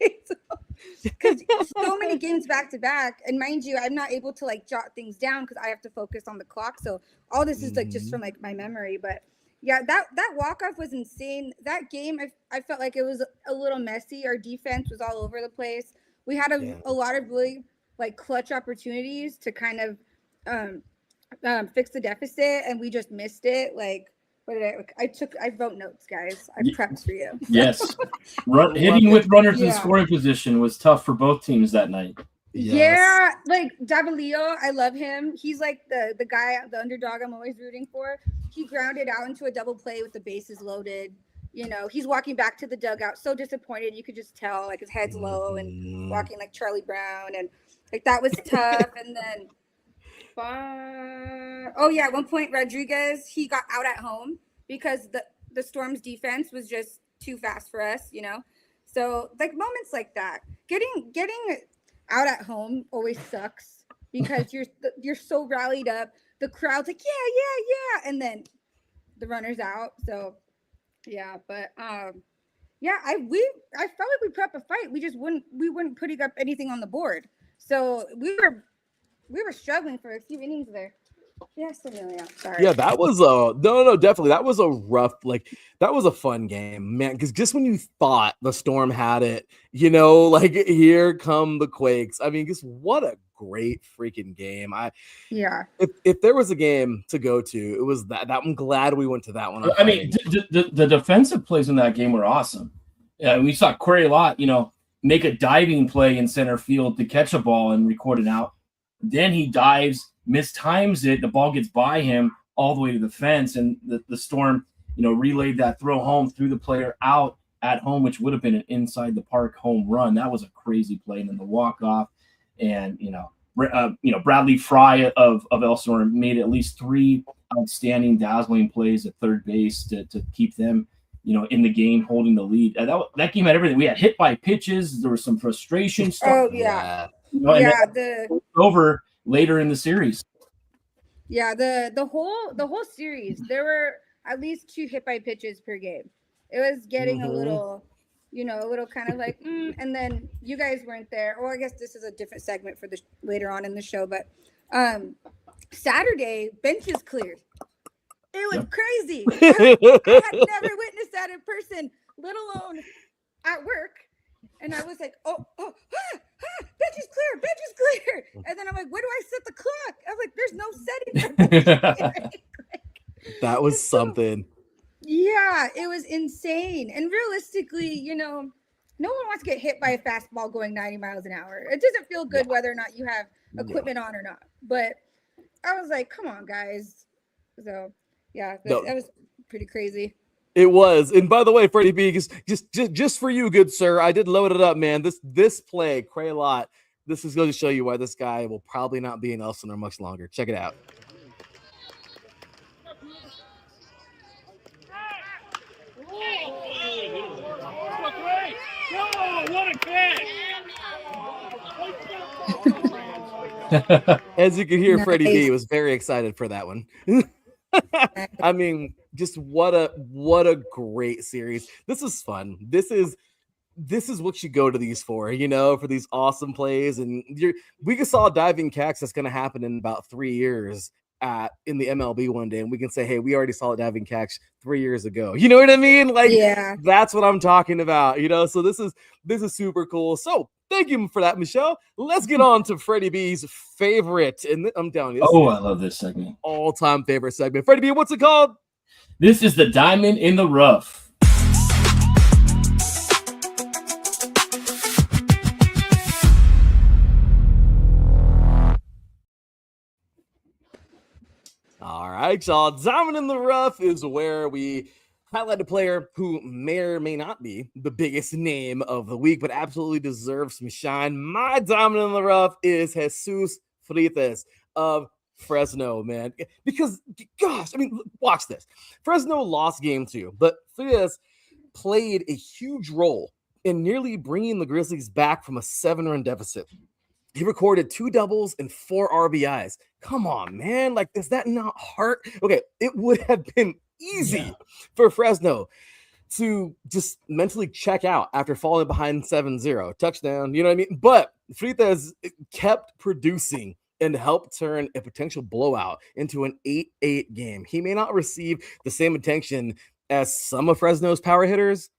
Because so many games back to back, and mind you, I'm not able to jot things down because I have to focus on the clock. So all this is just from my memory. But yeah, that walk-off was insane. That game, I felt like it was a little messy. Our defense was all over the place. We had a lot of really clutch opportunities to kind of fix the deficit, and we just missed it. I wrote notes, guys. I prepped for you. Yes. Hitting with runners in scoring position was tough for both teams that night. Yes. Yeah, like Davalillo, I love him. He's like the guy, the underdog I'm always rooting for. He grounded out into a double play with the bases loaded. You know, he's walking back to the dugout, so disappointed. You could just tell, like his head's low and walking like Charlie Brown, and like that was tough. And then, at one point Rodriguez, he got out at home because the Storm's defense was just too fast for us. You know, so like moments like that, getting out at home always sucks because you're so rallied up. The crowd's like yeah, and then the runner's out. So. Yeah, but I felt like we put up a fight. We weren't putting up anything on the board. So we were struggling for a few innings there. Yes, Amelia. Sorry. Yeah, that was definitely. That was a rough, that was a fun game, man. Because just when you thought the Storm had it, you know, like here come the Quakes. I mean, just what a great freaking game. If there was a game to go to, it was that. I'm glad we went to that one. I mean, the defensive plays in that game were awesome. Yeah, we saw Corey Lott, make a diving play in center field to catch a ball and record it out. Then he dives, mistimes it, the ball gets by him all the way to the fence, and the Storm, relayed that throw home, threw the player out at home, which would have been an inside the park home run. That was a crazy play. And then the walk off, and Bradley Fry of Elsinore made at least 3 outstanding, dazzling plays at third base to keep them, in the game, holding the lead. That game had everything. We had hit by pitches. There was some frustration stuff. Oh yeah. Over later in the series. Yeah, the whole series, there were at least 2 hit by pitches per game. It was getting a little kind of like, and then you guys weren't there. Or I guess this is a different segment for the later on in the show. But Saturday, benches cleared. It was crazy. I had never witnessed that in person, let alone at work. And I was like, bench is clear. And then I'm like, where do I set the clock? I was like, there's no setting for bench. That was something. Yeah, it was insane. And realistically, no one wants to get hit by a fastball going 90 miles an hour. It doesn't feel good whether or not you have equipment on or not. But I was like, come on, guys. So, yeah, that was pretty crazy. It was. And by the way, Freddie B, just for you, good sir, I did load it up, man. This play, Cray Lott, this is going to show you why this guy will probably not be in Elsinore much longer. Check it out. What a catch! As you can hear, Freddie B was very excited for that one. I mean, just what a great series. This is fun. This is what you go to these for, for these awesome plays. And we just saw a diving catch that's going to happen in about 3 years in the MLB one day, and we can say, hey, we already saw a diving catch 3 years ago. You know what I mean? That's what I'm talking about. So this is super cool. So thank you for that, Michelle. Let's get on to Freddie B's favorite, and I'm telling you, I love this segment. All-time favorite segment. Freddie B, what's it called? This is the Diamond in the Rough. All right, y'all. Diamond in the Rough is where we highlight a player who may or may not be the biggest name of the week, but absolutely deserves some shine. My Diamond in the Rough is Jesus Freitas of Fresno, man. Because, gosh, I mean, watch this. Fresno lost game 2, but Freitas played a huge role in nearly bringing the Grizzlies back from a 7-run deficit. He recorded 2 doubles and 4 RBIs. Come on, man. Does that not hurt? Okay, it would have been easy for Fresno to just mentally check out after falling behind 7-0. Touchdown, you know what I mean? But Freitas kept producing and helped turn a potential blowout into an 8-8 game. He may not receive the same attention as some of Fresno's power hitters,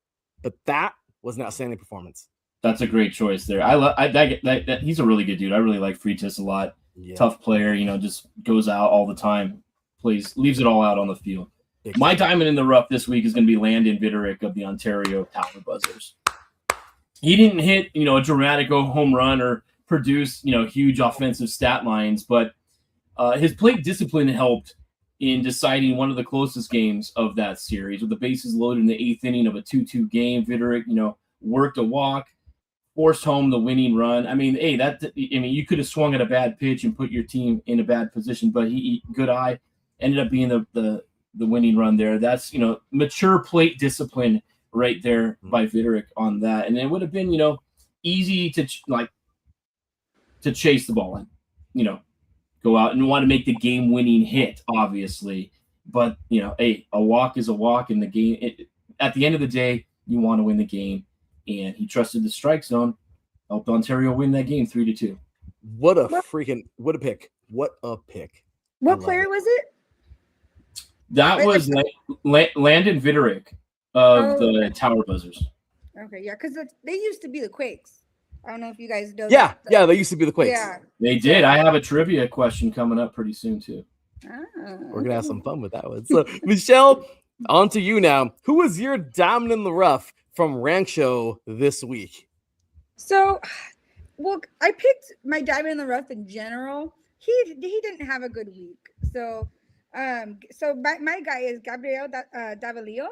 but that was an outstanding performance. That's a great choice there. I love that. He's a really good dude. I really like Freitas a lot. Yeah. Tough player, just goes out all the time, leaves it all out on the field. My diamond in the rough this week is going to be Landon Vitterick of the Ontario Tower Buzzers. He didn't hit, a dramatic home run or produce, huge offensive stat lines, but his plate discipline helped in deciding one of the closest games of that series with the bases loaded in the 8th inning of a 2-2 game. Vitterick, worked a walk, forced home the winning run. I mean, you could have swung at a bad pitch and put your team in a bad position, but he good eye, ended up being the winning run there. That's, mature plate discipline right there by Vitterick on that. And it would have been, easy to chase the ball and, go out and want to make the game-winning hit, obviously. But, a walk is a walk in the game. At the end of the day, you want to win the game. And he trusted the strike zone, helped Ontario win that game 3-2. What a pick. What a pick. What player was it? That was Landon Vitterick of the Tower Buzzers. Okay, yeah, because they used to be the Quakes. I don't know if you guys know. Yeah, they used to be the Quakes. Yeah. They did. I have a trivia question coming up pretty soon, too. We're going to have some fun with that one. So, Michelle, on to you now. Who was your diamond in the rough from Rancho this week? So, I picked my diamond in the rough in general. He didn't have a good week. So my guy is Gabriel Davalillo.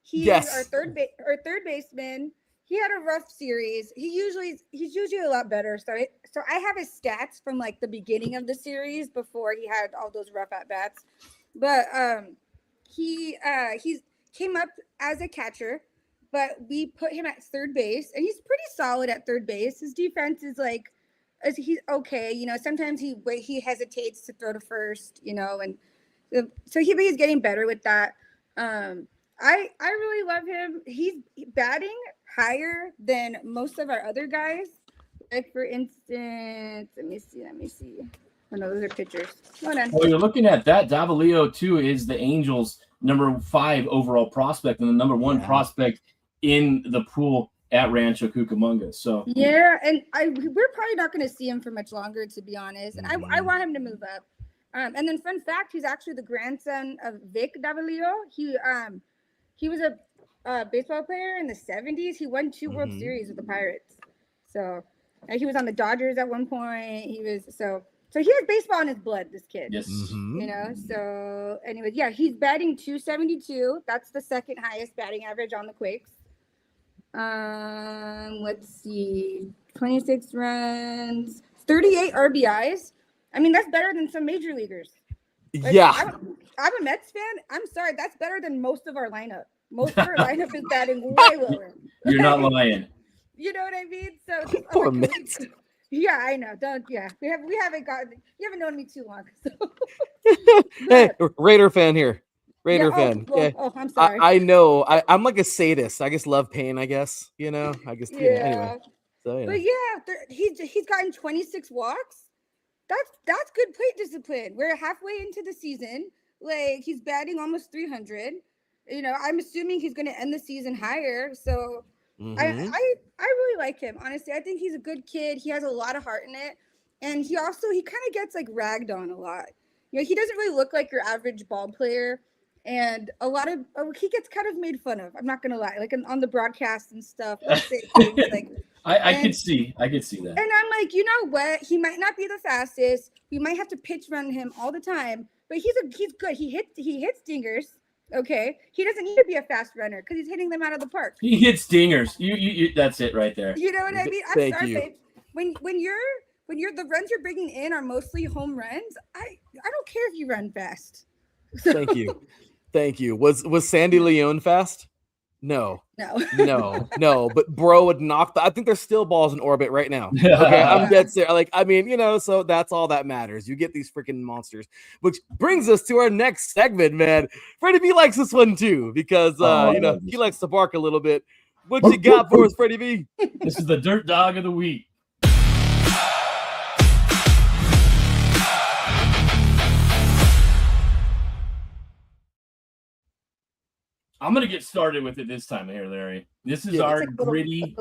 He's our third baseman. He had a rough series. He's usually a lot better. So I have his stats from like the beginning of the series before he had all those rough at bats. But he came up as a catcher, but we put him at third base, and he's pretty solid at third base. His defense is he's okay. Sometimes he hesitates to throw to first. And so he's getting better with that. I really love him. He's batting higher than most of our other guys. Like, for instance, let me see. Oh, no, those are pitchers. Hold on. Well, you're looking at that. Davalillo, too, is the Angels' number 5 overall prospect and the number 1 prospect in the pool at Rancho Cucamonga. So yeah, and we're probably not going to see him for much longer, to be honest. And I want him to move up. And then, fun fact, he's actually the grandson of Vic Davalillo. He was a baseball player in the 70s. He won 2 World Series with the Pirates. So he was on the Dodgers at one point. So he has baseball in his blood, this kid. Yes. So anyway, yeah, he's batting .272. That's the second highest batting average on the Quakes. Let's see, 26 runs, 38 RBIs. I mean, that's better than some major leaguers. I'm a Mets fan. I'm sorry, that's better than most of our lineup. Most of our lineup is batting way lower. You're not lying. You know what I mean? So poor Mets. Yeah, I know. We haven't known me too long. So. Hey, Raider fan here. Fan. I'm sorry. I know. I'm like a sadist. I just love pain, I guess. Anyway. So, But he's gotten 26 walks. That's good plate discipline. We're halfway into the season. Like, he's batting almost 300. I'm assuming he's going to end the season higher. So I really like him. Honestly, I think he's a good kid. He has a lot of heart in it. And he kind of gets like ragged on a lot. He doesn't really look like your average ball player. And he gets kind of made fun of. I'm not going to lie. Like on the broadcast and stuff. I could see that. And I'm like, you know what? He might not be the fastest. We might have to pitch run him all the time. But he's good. He hits dingers. Okay, he doesn't need to be a fast runner because he's hitting them out of the park. He hits dingers. You that's it right there. You know what I mean? Thank you. When the runs you're bringing in are mostly home runs, I don't care if you run fast. So. Thank you. Was Sandy Leon fast? No. But bro would knock. I think there's still balls in orbit right now. Okay, I'm dead serious. So that's all that matters. You get these freaking monsters, which brings us to our next segment, man. Freddie B likes this one too because he likes to bark a little bit. What you got for us, Freddie B? This is the Dirt Dog of the Week. I'm gonna get started with it this time here, Larry. This is our gritty.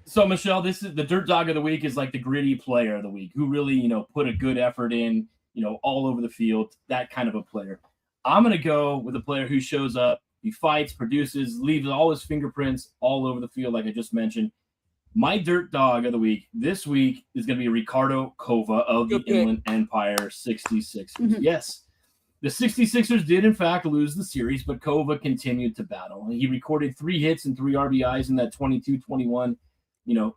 So, Michelle, this is the Dirt Dog of the Week. Is like the gritty player of the week who really, put a good effort in, all over the field. That kind of a player. I'm going to go with a player who shows up, he fights, produces, leaves all his fingerprints all over the field, like I just mentioned. My dirt dog of the week this week is going to be Ricardo Kova of the Inland Empire 66ers. Mm-hmm. Yes, the 66ers did, in fact, lose the series, but Kova continued to battle. He recorded 3 hits and 3 RBIs in that 22-21,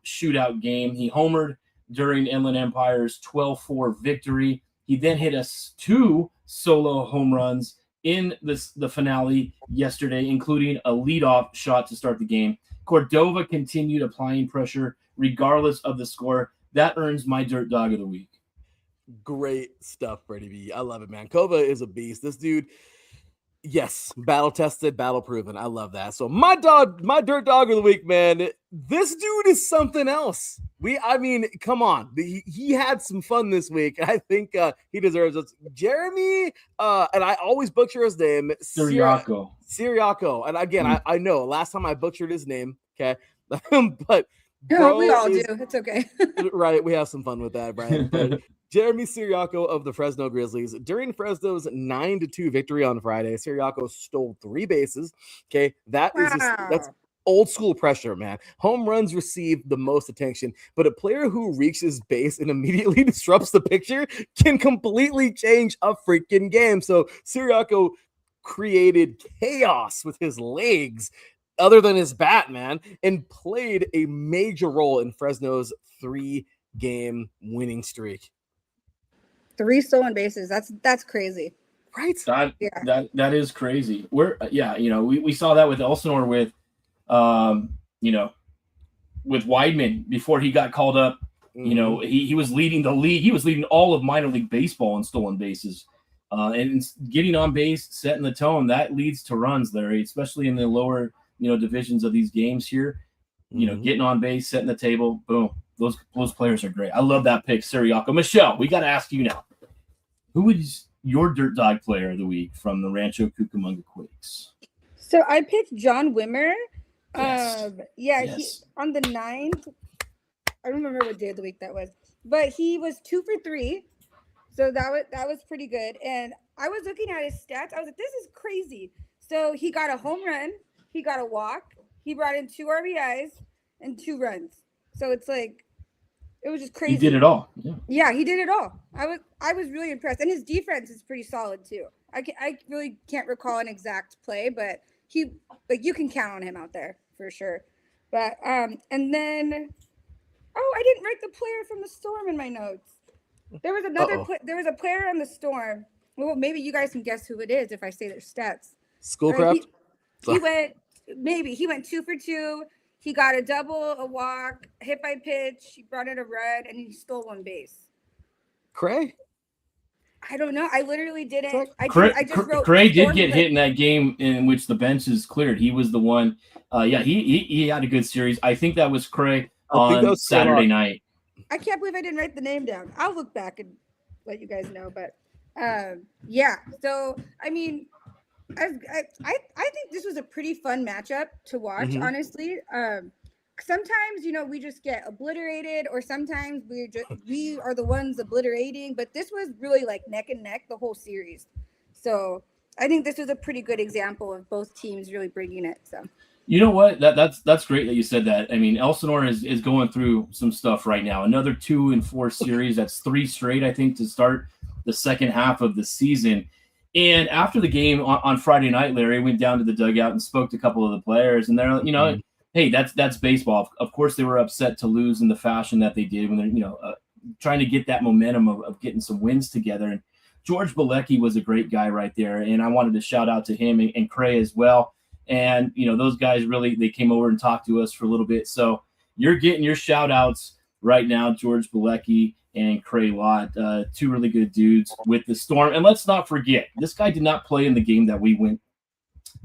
shootout game. He homered during Inland Empire's 12-4 victory. He then hit us 2 solo home runs in the finale yesterday, including a leadoff shot to start the game. Cordova continued applying pressure regardless of the score. That earns my dirt dog of the week. Great stuff, Freddie B. I love it, man. Kova is a beast. This dude, yes, battle tested, battle proven. I love that. So my dirt dog of the week, man. This dude is something else. Come on. He had some fun this week. I think he deserves it. Jeremy, and I always butcher his name, Siriaco. And again, I know last time I butchered his name, okay? But no, we all do. It's okay. Right. We have some fun with that, Brian. But Jeremy Siriaco of the Fresno Grizzlies. During Fresno's 9-2 victory on Friday, Siriaco stole 3 bases. Okay. That's old school pressure, man. Home runs receive the most attention, but a player who reaches base and immediately disrupts the picture can completely change a freaking game. So Siriaco created chaos with his legs other than his bat, man, and played a major role in Fresno's 3-game winning streak. 3 stolen bases. That's crazy. Right. That is crazy. We saw that with Elsinore with with Weidman before he got called up. Mm-hmm. He was leading the league. He was leading all of minor league baseball in stolen bases. And getting on base, setting the tone, that leads to runs, Larry, especially in the lower, divisions of these games here. Getting on base, setting the table, boom. Those players are great. I love that pick, Siriaco. Michelle, we got to ask you now. Who is your dirt dog player of the week from the Rancho Cucamonga Quakes? So I picked John Wimmer. Yes. Yes. He, on the 9th, I don't remember what day of the week that was, but he was 2 for 3. So that was pretty good. And I was looking at his stats. I was like, this is crazy. So he got a home run. He got a walk. He brought in 2 RBIs and 2 runs. So it's like, it was just crazy. He did it all. Yeah, he did it all. I was really impressed. And his defense is pretty solid too. I really can't recall an exact play, but you can count on him out there for sure. But and then I didn't write the player from the Storm in my notes. There was there was a player on the Storm. Well, maybe you guys can guess who it is if I say their stats. Schoolcraft. He went 2 for 2. He got a double, a walk, hit by pitch. He brought in a run, and he stole 1 base. Cray? I don't know. I literally didn't. I just wrote. Cray did get hit in that game in which the benches cleared. He was the one. He had a good series. I think that was Cray on Saturday night. I can't believe I didn't write the name down. I'll look back and let you guys know. But So I mean, I think this was a pretty fun matchup to watch. Mm-hmm. Honestly, sometimes we just get obliterated, or sometimes we are the ones obliterating. But this was really like neck and neck the whole series. So I think this was a pretty good example of both teams really bringing it. So. You know what? That's great that you said that. I mean, Elsinore is going through some stuff right now. Another 2-4 series. That's 3 straight, I think, to start the second half of the season. And after the game on Friday night, Larry went down to the dugout and spoke to a couple of the players. And they're, hey, that's baseball. Of course, they were upset to lose in the fashion that they did when they're, trying to get that momentum of getting some wins together. And George Bilecki was a great guy right there. And I wanted to shout out to him and Cray as well. And, those guys really, they came over and talked to us for a little bit. So you're getting your shout outs right now, George Bilecki and Cray Lott, 2 really good dudes with the Storm. And let's not forget, this guy did not play in the game that we went.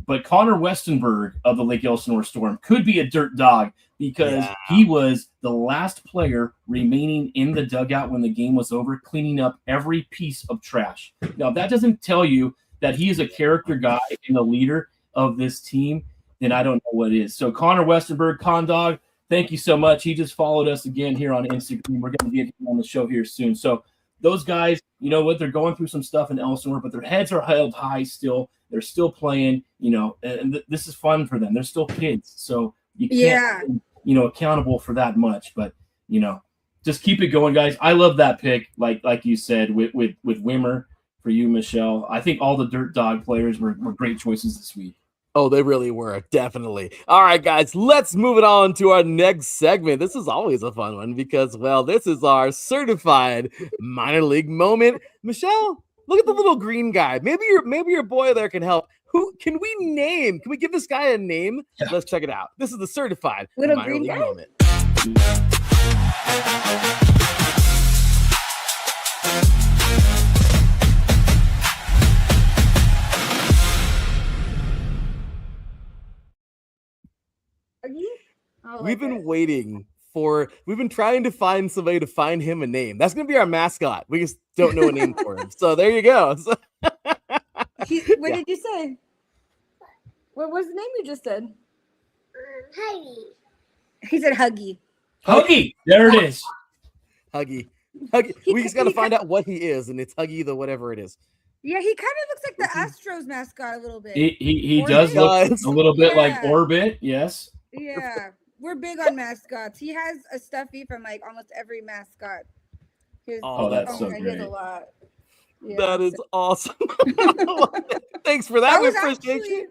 But Connor Westenberg of the Lake Elsinore Storm could be a dirt dog because he was the last player remaining in the dugout when the game was over, cleaning up every piece of trash. Now, if that doesn't tell you that he is a character guy and a leader of this team, then I don't know what is. So Connor Westenberg, Condog, thank you so much. He just followed us again here on Instagram. We're going to get him on the show here soon. So those guys, you know what, they're going through some stuff in Elsinore, but their heads are held high still. They're still playing, you know, and this is fun for them. They're still kids, so you can't, you know, accountable for that much. But you know, just keep it going, guys. I love that pick, like you said, with Wimmer for you, Michelle. I think all the Dirt Dog players were great choices this week. Oh, they really were, definitely. All right, guys, let's move it on to our next segment. This is always a fun one because, well, this is our certified minor league moment. Michelle, look at the little green guy. Maybe your boy there can help. Who can we name? Can we give this guy a name? Yeah. Let's check it out. This is the certified little minor green league guy? moment. We've been trying to find somebody to find him a name. That's going to be our mascot. We just don't know a name for him. So there you go. What did you say? What was the name you just said? Huggy. He said Huggy. Huggy. There it is. Huggy. We just got to find out what he is, and it's Huggy the whatever it is. Yeah, he kind of looks like the Astros mascot a little bit. He does look a little bit like Orbit. Yes. Yeah. We're big on mascots. He has a stuffy from like almost every mascot. That's so great. He has a lot. Yeah, that is awesome. Thanks for that. We appreciate you.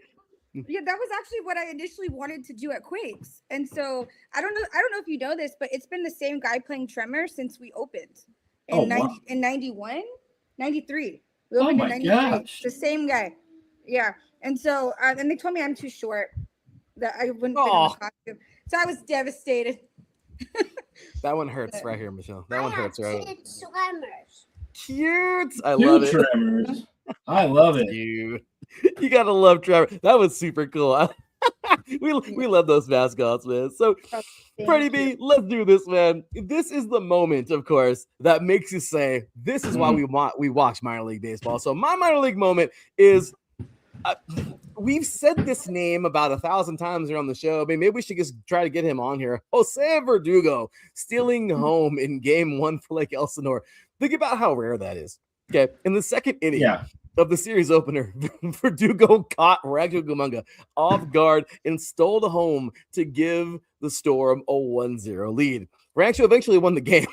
Yeah, that was actually what I initially wanted to do at Quakes. And so I don't know if you know this, but it's been the same guy playing Tremor since we opened in 91, 93. We opened in 93. Gosh. The same guy. Yeah. And so and they told me I'm too short, that I wouldn't fit in the costume. So I was devastated. That one hurts right here, Michelle. That one hurts right. Tremors. Cute. I love it. Tremors. I love it. You gotta love Trevor. That was super cool. we love those mascots, man. So, Freddie B, let's do this, man. This is the moment, of course, that makes you say, "This is why we watch minor league baseball." So, my minor league moment is. We've said this name about 1,000 times here on the show. I mean, maybe we should just try to get him on here. Jose Verdugo stealing home in game 1 for Lake Elsinore. Think about how rare that is. Okay, in the second inning of the series opener, Verdugo caught Rancho Cucamonga off guard and stole the home to give the Storm a 1-0 lead. Rancho eventually won the game,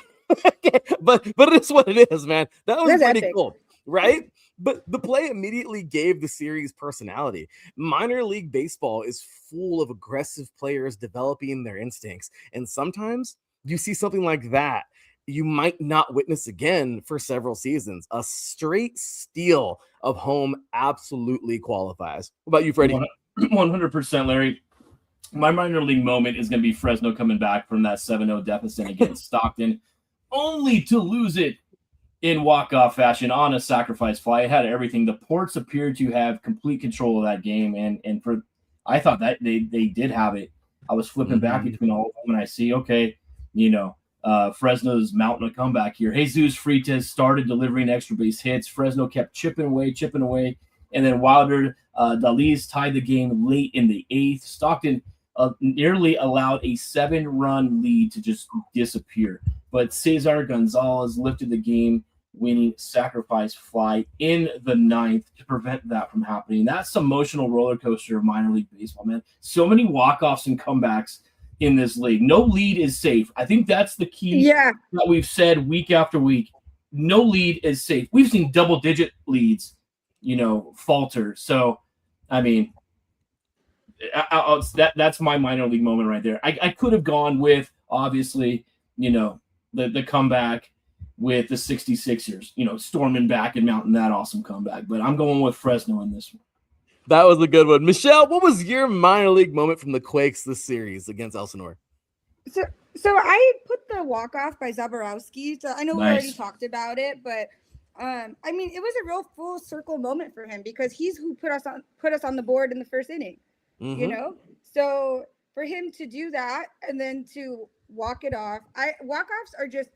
but it is what it is, man. That was pretty epic. Cool, right? But the play immediately gave the series personality. Minor league baseball is full of aggressive players developing their instincts. And sometimes you see something like that you might not witness again for several seasons. A straight steal of home absolutely qualifies. What about you, Freddie? 100%, Larry. My minor league moment is going to be Fresno coming back from that 7-0 deficit against Stockton, only to lose it in walk-off fashion on a sacrifice fly. It had everything. The Ports appeared to have complete control of that game, and I thought that they did have it. I was flipping back between all of them, and I see, okay, Fresno's mounting a comeback here. Jesus Freitas started delivering extra base hits. Fresno kept chipping away, and then Wilder Daliz tied the game late in the 8th. Stockton nearly allowed a 7-run lead to just disappear, but Cesar Gonzalez lifted the game-winning sacrifice fly in the 9th to prevent that from happening. That's an emotional roller coaster of minor league baseball, man. So many walk-offs and comebacks in this league. No lead is safe. I think that's the key that we've said week after week. No lead is safe. We've seen double-digit leads, falter. So, I mean, that's my minor league moment right there. I could have gone with, obviously, the comeback with the 66ers, storming back and mounting that awesome comeback. But I'm going with Fresno in this one. That was a good one. Michelle, what was your minor league moment from the Quakes this series against Elsinore? So I put the walk-off by Zaborowski. So I know we already talked about it, but it was a real full circle moment for him because he's who put us on the board in the first inning. So for him to do that and then to walk it off, walk-offs are just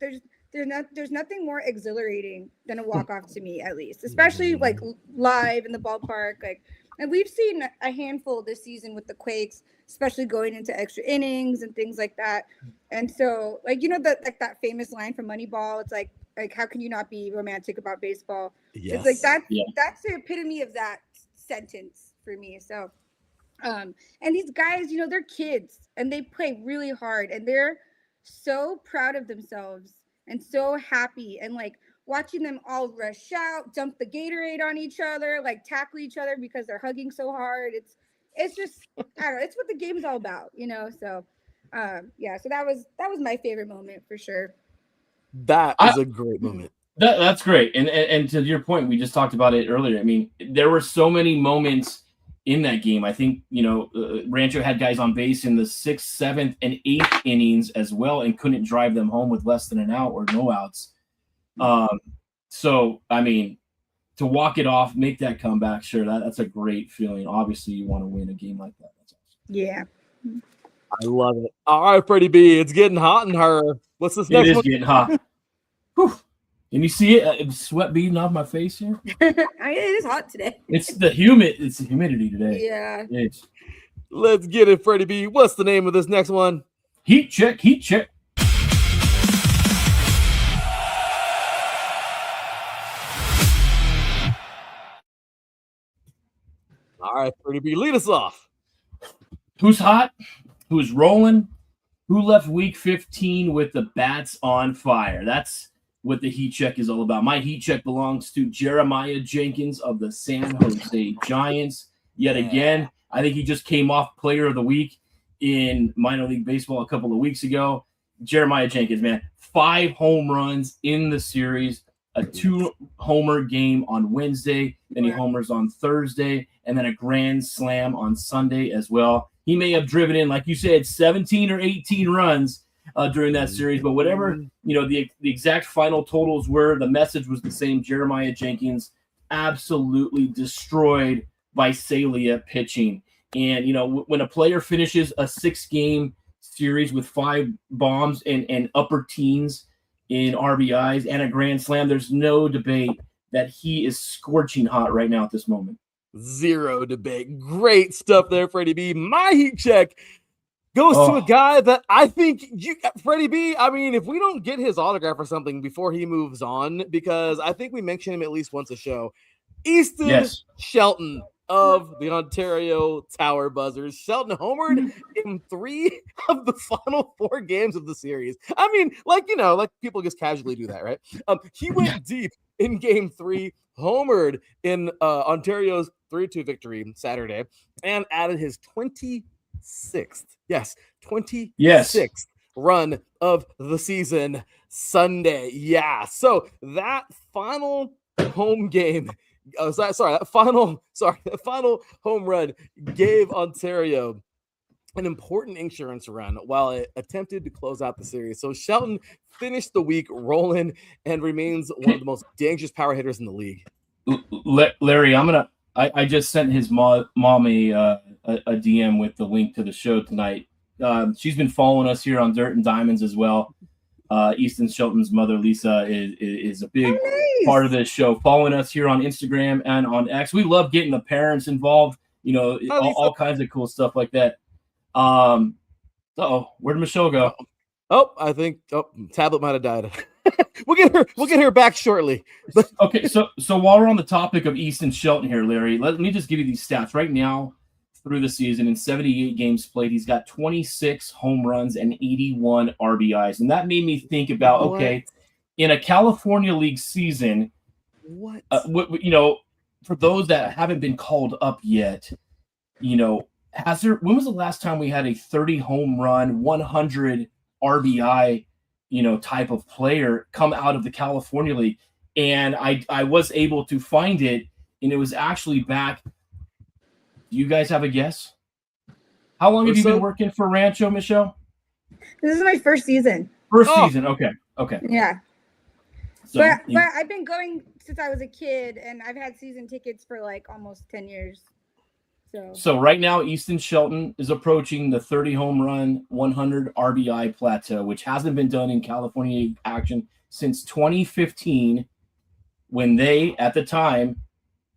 there's nothing more exhilarating than a walk-off to me, at least, especially like live in the ballpark. And we've seen a handful this season with the Quakes, especially going into extra innings and things like that. And so, that famous line from Moneyball, it's like, Like, how can you not be romantic about baseball? Yes. It's like that's the epitome of that sentence for me. So, and these guys, you know, they're kids and they play really hard and they're so proud of themselves and so happy, and like watching them all rush out, dump the Gatorade on each other, like tackle each other because they're hugging so hard. It's just, I don't know, it's what the game's all about, you know. So yeah, so that was my favorite moment for sure. That is a great moment. That's great. And to your point, we just talked about it earlier. I mean, there were so many moments in that game. I think, you know, Rancho had guys on base in the 6th, 7th, and 8th innings as well and couldn't drive them home with less than an out or no outs. So, I mean, to walk it off, make that comeback, sure, that's a great feeling. Obviously, you want to win a game like that. That's awesome. Yeah. I love it. All right, Freddie B, it's getting hot in her. What's this next one? It is getting hot. Whew. Can you see it? Sweat beating off my face here. I mean, it is hot today. It's the humidity today. Yeah. Let's get it, Freddie B. What's the name of this next one? Heat check. All right, Freddie B, lead us off. Who's hot? Who's rolling? Who left week 15 with the bats on fire? That's what the heat check is all about. My heat check belongs to Jeremiah Jenkins of the San Jose Giants. Yet again, I think he just came off Player of the Week in minor league baseball a couple of weeks ago. Jeremiah Jenkins, man, 5 home runs in the series, a 2-homer game on Wednesday, then he homers on Thursday, and then a grand slam on Sunday as well. He may have driven in, like you said, 17 or 18 runs during that series, but whatever, you know, the exact final totals were, the message was the same. Jeremiah Jenkins absolutely destroyed Visalia pitching. And, you know, when a player finishes a 6-game series with 5 bombs and upper teens in RBIs and a grand slam, there's no debate that he is scorching hot right now at this moment. Zero debate. Great stuff there, Freddie B. My heat check goes to a guy that I think Freddie B, I mean, if we don't get his autograph or something before he moves on, because I think we mentioned him at least once a show, Easton Shelton of the Ontario Tower Buzzers. Shelton homered in 3 of the final 4 games of the series. I mean, like, you know, like people just casually do that, right? He went deep in game 3, homered in Ontario's 3-2 victory Saturday, and added his 26th run of the season Sunday. Yeah, so that final home game, that final home run gave Ontario an important insurance run while it attempted to close out the series. So Shelton finished the week rolling and remains one of the most dangerous power hitters in the league. Larry, I just sent his mom a DM with the link to the show tonight. She's been following us here on Dirt and Diamonds as well. Easton Shelton's mother, Lisa, is a big part of this show, following us here on Instagram and on X. We love getting the parents involved, you know, all kinds of cool stuff like that. Where'd Michelle go? I think tablet might have died. We'll get her back shortly. Okay, so while we're on the topic of Easton Shelton here, Larry, let me just give you these stats right now. Through the season, in 78 games played, he's got 26 home runs and 81 RBIs. And that made me think about, okay, in a California League season, you know, for those that haven't been called up yet, you know, when was the last time we had a 30 home run, 100 RBI, you know, type of player come out of the California League? And I was able to find it, and it was actually back. Do you guys have a guess? How long have you been working for Rancho, Michelle? This is my first season. First season, okay. Yeah. So, but I've been going since I was a kid, and I've had season tickets for like almost 10 years. So right now, Easton Shelton is approaching the 30 home run, 100 RBI plateau, which hasn't been done in California action since 2015, when they, at the time,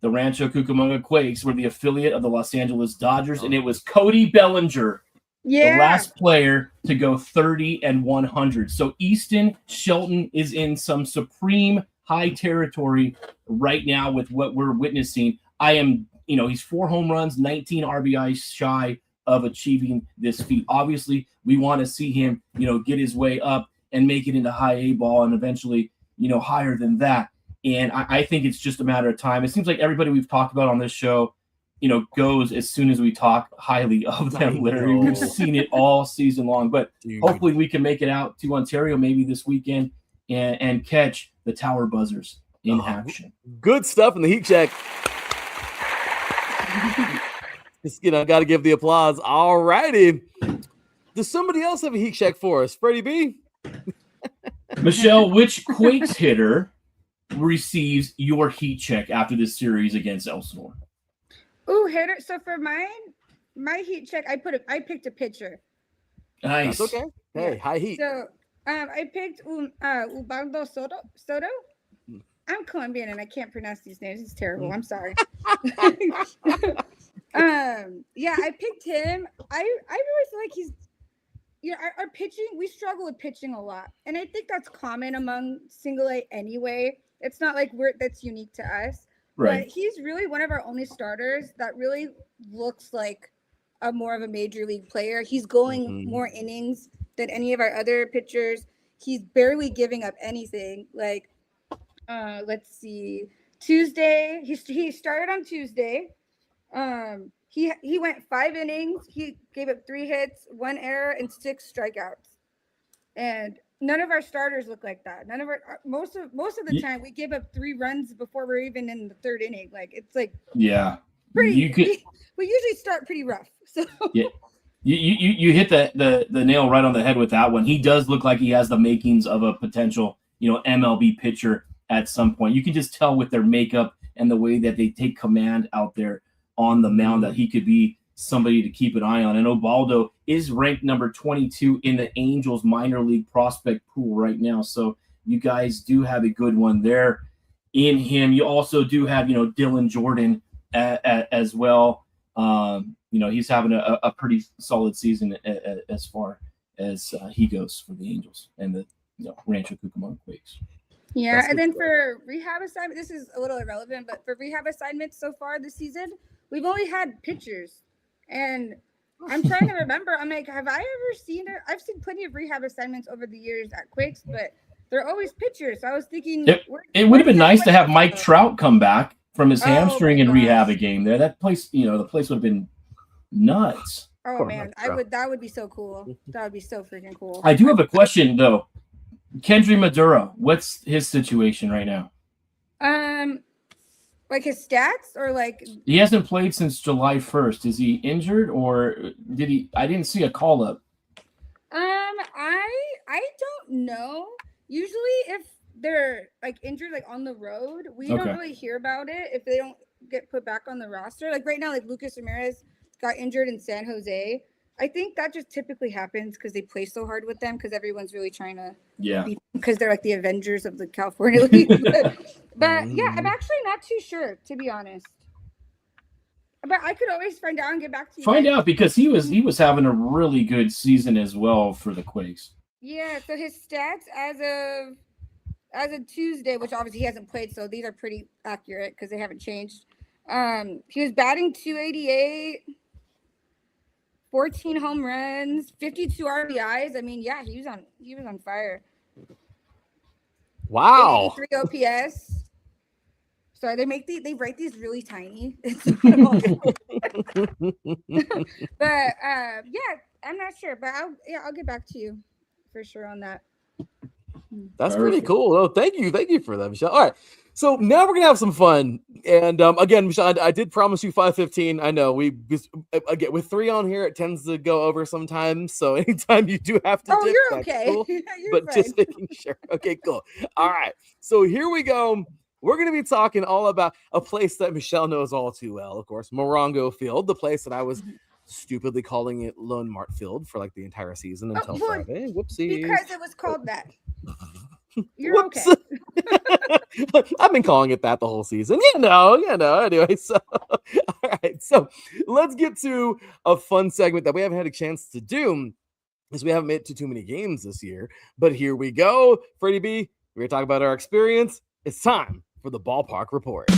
the Rancho Cucamonga Quakes were the affiliate of the Los Angeles Dodgers, and it was Cody Bellinger Yeah. The last player to go 30 and 100. So Easton Shelton is in some supreme high territory right now with what we're witnessing. He's 4 home runs, 19 RBIs shy of achieving this feat. Obviously, we want to see him, get his way up and make it into high A ball and eventually, higher than that. And I think it's just a matter of time. It seems like everybody we've talked about on this show, goes as soon as we talk highly of them, Larry. We've seen it all season long. But hopefully we can make it out to Ontario maybe this weekend and catch the Tower Buzzers in action. Good stuff in the heat check. Just, got to give the applause. All righty. Does somebody else have a heat check for us? Freddie B? Michelle, which Quakes hitter receives your heat check after this series against Elsinore? Ooh, hitter. So for my heat check, I picked a pitcher. Nice. That's okay. Hey, high heat. So I picked Ubaldo Soto. I'm Colombian and I can't pronounce these names. It's terrible. I'm sorry. Yeah, I picked him. I really feel like he's, our pitching, we struggle with pitching a lot. And I think that's common among single A anyway. It's not like that's unique to us. Right. But he's really one of our only starters that really looks like more of a major league player. He's going more innings than any of our other pitchers. He's barely giving up anything. Like, let's see, Tuesday. He started on Tuesday. He went 5 innings. He gave up 3 hits, 1 error, and 6 strikeouts. And none of our starters look like that. None of our most of the time we give up 3 runs before we're even in the 3rd inning. Like it's like we usually start pretty rough. So yeah, you hit the nail right on the head with that one. He does look like he has the makings of a potential MLB pitcher at some point. You can just tell with their makeup and the way that they take command out there on the mound that he could be somebody to keep an eye on. And Ubaldo is ranked number 22 in the Angels minor league prospect pool right now. So you guys do have a good one there in him. You also do have, Dylan Jordan as well. He's having a pretty solid season as far as he goes for the Angels and the Rancho Cucamonga Quakes. Yeah, and then for rehab assignment, this is a little irrelevant, but for rehab assignments so far this season, we've only had pitchers. And I'm trying to remember. I'm like, have I ever seen it? I've seen plenty of rehab assignments over the years at Quakes, but they're always pitchers. So I was thinking it would have been nice to have Mike Trout come back from his hamstring and rehab a game there. That place, the place would have been nuts. Oh man, that would be so cool. That would be so freaking cool. I do have a question though. Kendry Maduro, what's his situation right now? Like his stats or like he hasn't played since July 1st. Is he injured or did he? I didn't see a call up. I don't know. Usually, if they're like injured, like on the road, we don't really hear about it if they don't get put back on the roster. Like right now, like Lucas Ramirez got injured in San Jose. I think that just typically happens because they play so hard with them because everyone's really trying to because they're like the Avengers of the California League. but yeah, I'm actually not too sure, to be honest. But I could always find out and get back to you. Find out because he was having a really good season as well for the Quakes. Yeah, so his stats as of Tuesday, which obviously he hasn't played, so these are pretty accurate because they haven't changed. He was batting .288. 14 home runs, 52 RBIs. I mean, yeah, he was on fire. Wow. 83 OPS. Sorry, they write these really tiny. But yeah, I'm not sure, but I'll get back to you for sure on that. That's pretty cool. Oh, thank you for that, Michelle. All right. So now we're gonna have some fun, and again, Michelle, I did promise you 5:15. I know again with 3 on here, it tends to go over sometimes. So anytime you do have to, you're okay. Cool. You're but fine. Just making sure. Okay, cool. All right. So here we go. We're gonna be talking all about a place that Michelle knows all too well, of course, Morongo Field, the place that I was stupidly calling it Lone Mart Field for like the entire season until Friday. Whoopsie. Because it was called that. You're okay. I've been calling it that the whole season. Anyway, so all right. So let's get to a fun segment that we haven't had a chance to do because we haven't made it to too many games this year. But here we go. Freddie B, we're gonna talk about our experience. It's time for the ballpark report.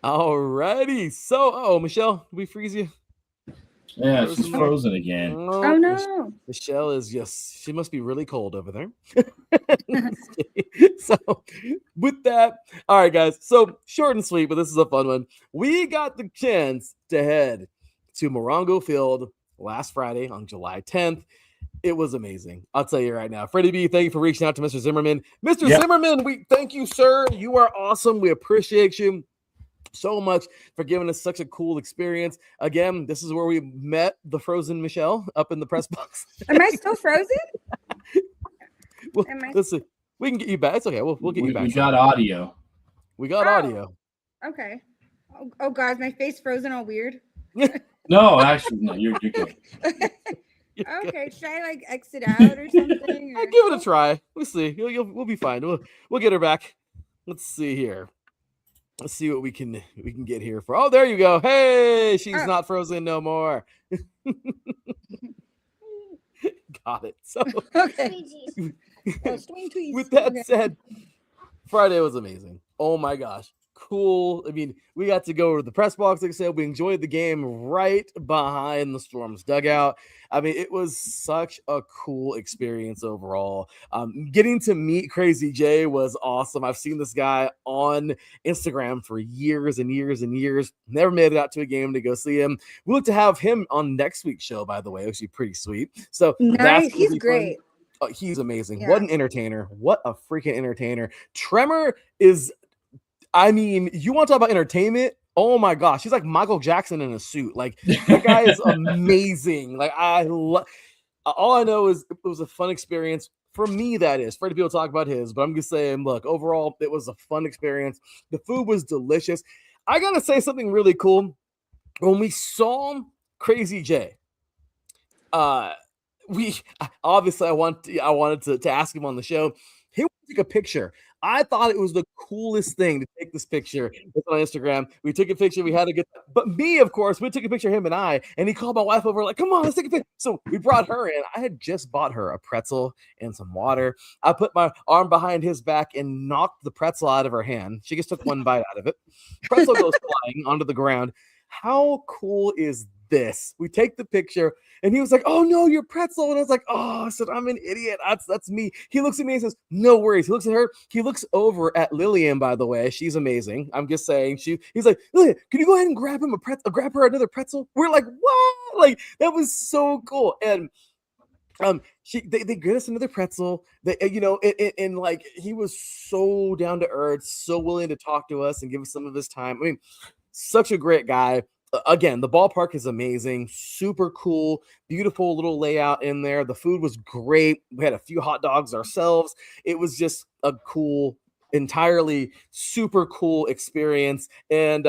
Alrighty. So, Michelle, did we freeze you? Yeah, she's frozen again. Oh no. Michelle is she must be really cold over there. So with that, all right, guys. So short and sweet, but this is a fun one. We got the chance to head to Morongo Field last Friday on July 10th. It was amazing. I'll tell you right now. Freddie B, thank you for reaching out to Mr. Zimmerman. Mr. Zimmerman, we thank you, sir. You are awesome. We appreciate you so much for giving us such a cool experience. Again, this is where we met the frozen Michelle up in the press box. Am I still frozen? Well, listen, we can get you back. It's okay. We'll get you back. We got audio. We got audio. Okay. Oh, God, my face frozen all weird. No, actually, no, you're good. Okay, should I like exit out or something? Or... Give it a try. We'll see. We'll be fine. We'll get her back. Let's see here. Let's see what we can get here for. Oh, there you go. Hey, she's not frozen no more. Got it. So okay. With that said, Friday was amazing. Oh my gosh. Cool. I mean, we got to go to the press box, like I said. We enjoyed the game right behind the Storm's dugout. I mean, it was such a cool experience overall. Getting to meet Crazy J was awesome. I've seen this guy on Instagram for years and years and years. Never made it out to a game to go see him. We look to have him on next week's show, by the way, which is pretty sweet. So nice. He's great. Oh, he's amazing. Yeah. What an entertainer. What a freaking entertainer. Tremor is, I mean, you want to talk about entertainment? Oh my gosh, he's like Michael Jackson in a suit. Like, that guy is amazing. Like, all I know is it was a fun experience for me. That is, Freddie B will talk about his, but I'm just saying, look, overall, it was a fun experience. The food was delicious. I gotta say something really cool. When we saw Crazy J, we obviously I wanted to ask him on the show. He wanted to take a picture. I thought it was the coolest thing to take this picture. It's on Instagram. We took a picture. We had to get, but me, of course, we took a picture, him and I, and he called my wife over, like, come on, let's take a picture. So we brought her in. I had just bought her a pretzel and some water. I put my arm behind his back and knocked the pretzel out of her hand. She just took one bite out of it. Pretzel goes flying onto the ground. How cool is this? We take the picture, and he was like, oh no, your pretzel. And I was like, oh, I said, I'm an idiot. That's me. He looks at me and says, no worries. He looks at her. He looks over at Lillian, by the way. She's amazing. I'm just saying. He's like, Lillian, can you go ahead and grab him grab her another pretzel? We're like, what? Like, that was so cool. And they get us another pretzel. And like, he was so down to earth, so willing to talk to us and give us some of his time. I mean, such a great guy. Again, the ballpark is amazing, super cool, beautiful little layout in there. The food was great. We had a few hot dogs ourselves. It was just a cool, entirely super cool experience. And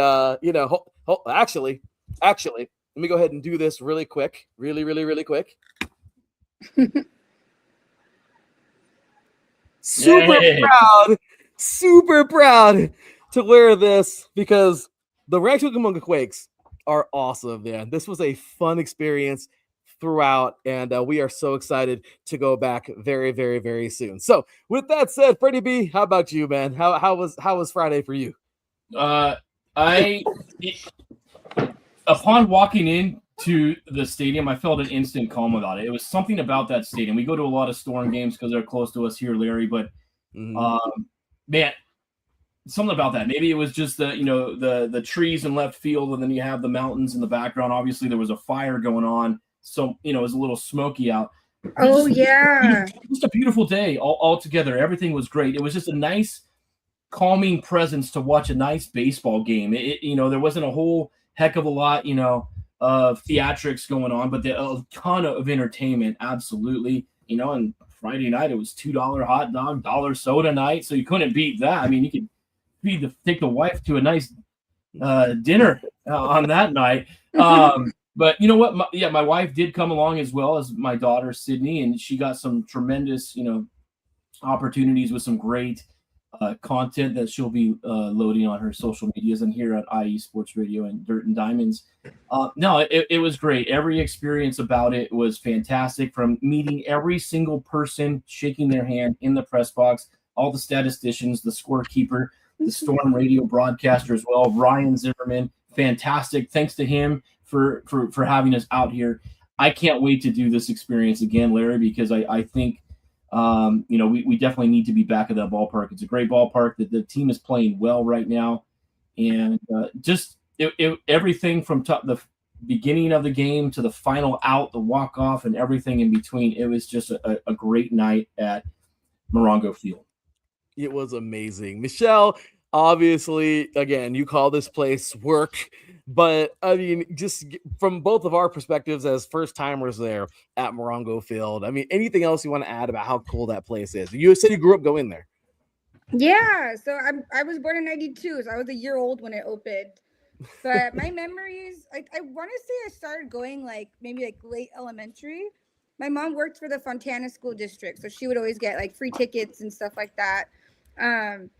actually, let me go ahead and do this really quick, really quick. Super proud to wear this because the Rancho Cucamonga Quakes are awesome, man. This was a fun experience throughout, and we are so excited to go back very, very, very soon. So, with that said, Freddie B, how about you, man? How was Friday for you? Upon walking into the stadium, I felt an instant calm about it. It was something about that stadium. We go to a lot of Storm games because they're close to us here, Larry. But man, something about that. Maybe it was just the trees in left field, and then you have the mountains in the background. Obviously, there was a fire going on, so it was a little smoky out. Oh yeah, just a beautiful day all together. Everything was great. It was just a nice, calming presence to watch a nice baseball game. There wasn't a whole heck of a lot, of theatrics going on, but a ton of entertainment. Absolutely, And Friday night it was $2 hot dog, $1 soda night, so you couldn't beat that. I mean, you could take the wife to a nice dinner on that night. But you know what? My wife did come along as well as my daughter Sydney, and she got some tremendous, opportunities with some great content that she'll be loading on her social medias and here at IE Sports Radio and Dirt and Diamonds. No, it was great. Every experience about it was fantastic, from meeting every single person, shaking their hand in the press box, all the statisticians, the scorekeeper, the Storm radio broadcaster as well, Ryan Zimmerman. Fantastic. Thanks to him for having us out here. I can't wait to do this experience again, Larry, because I think we definitely need to be back at that ballpark. It's a great ballpark. The team is playing well right now, and everything from the beginning of the game to the final out, the walk off, and everything in between. It was just a great night at Morongo Field. It was amazing. Michelle, obviously, again, you call this place work, but I mean, just from both of our perspectives as first timers there at Morongo Field, I mean, anything else you want to add about how cool that place is? You said you grew up going there. Yeah, so I was born in 92, so I was a year old when it opened. But my memories, I want to say I started going maybe late elementary. My mom worked for the Fontana School District, so she would always get free tickets and stuff like that. And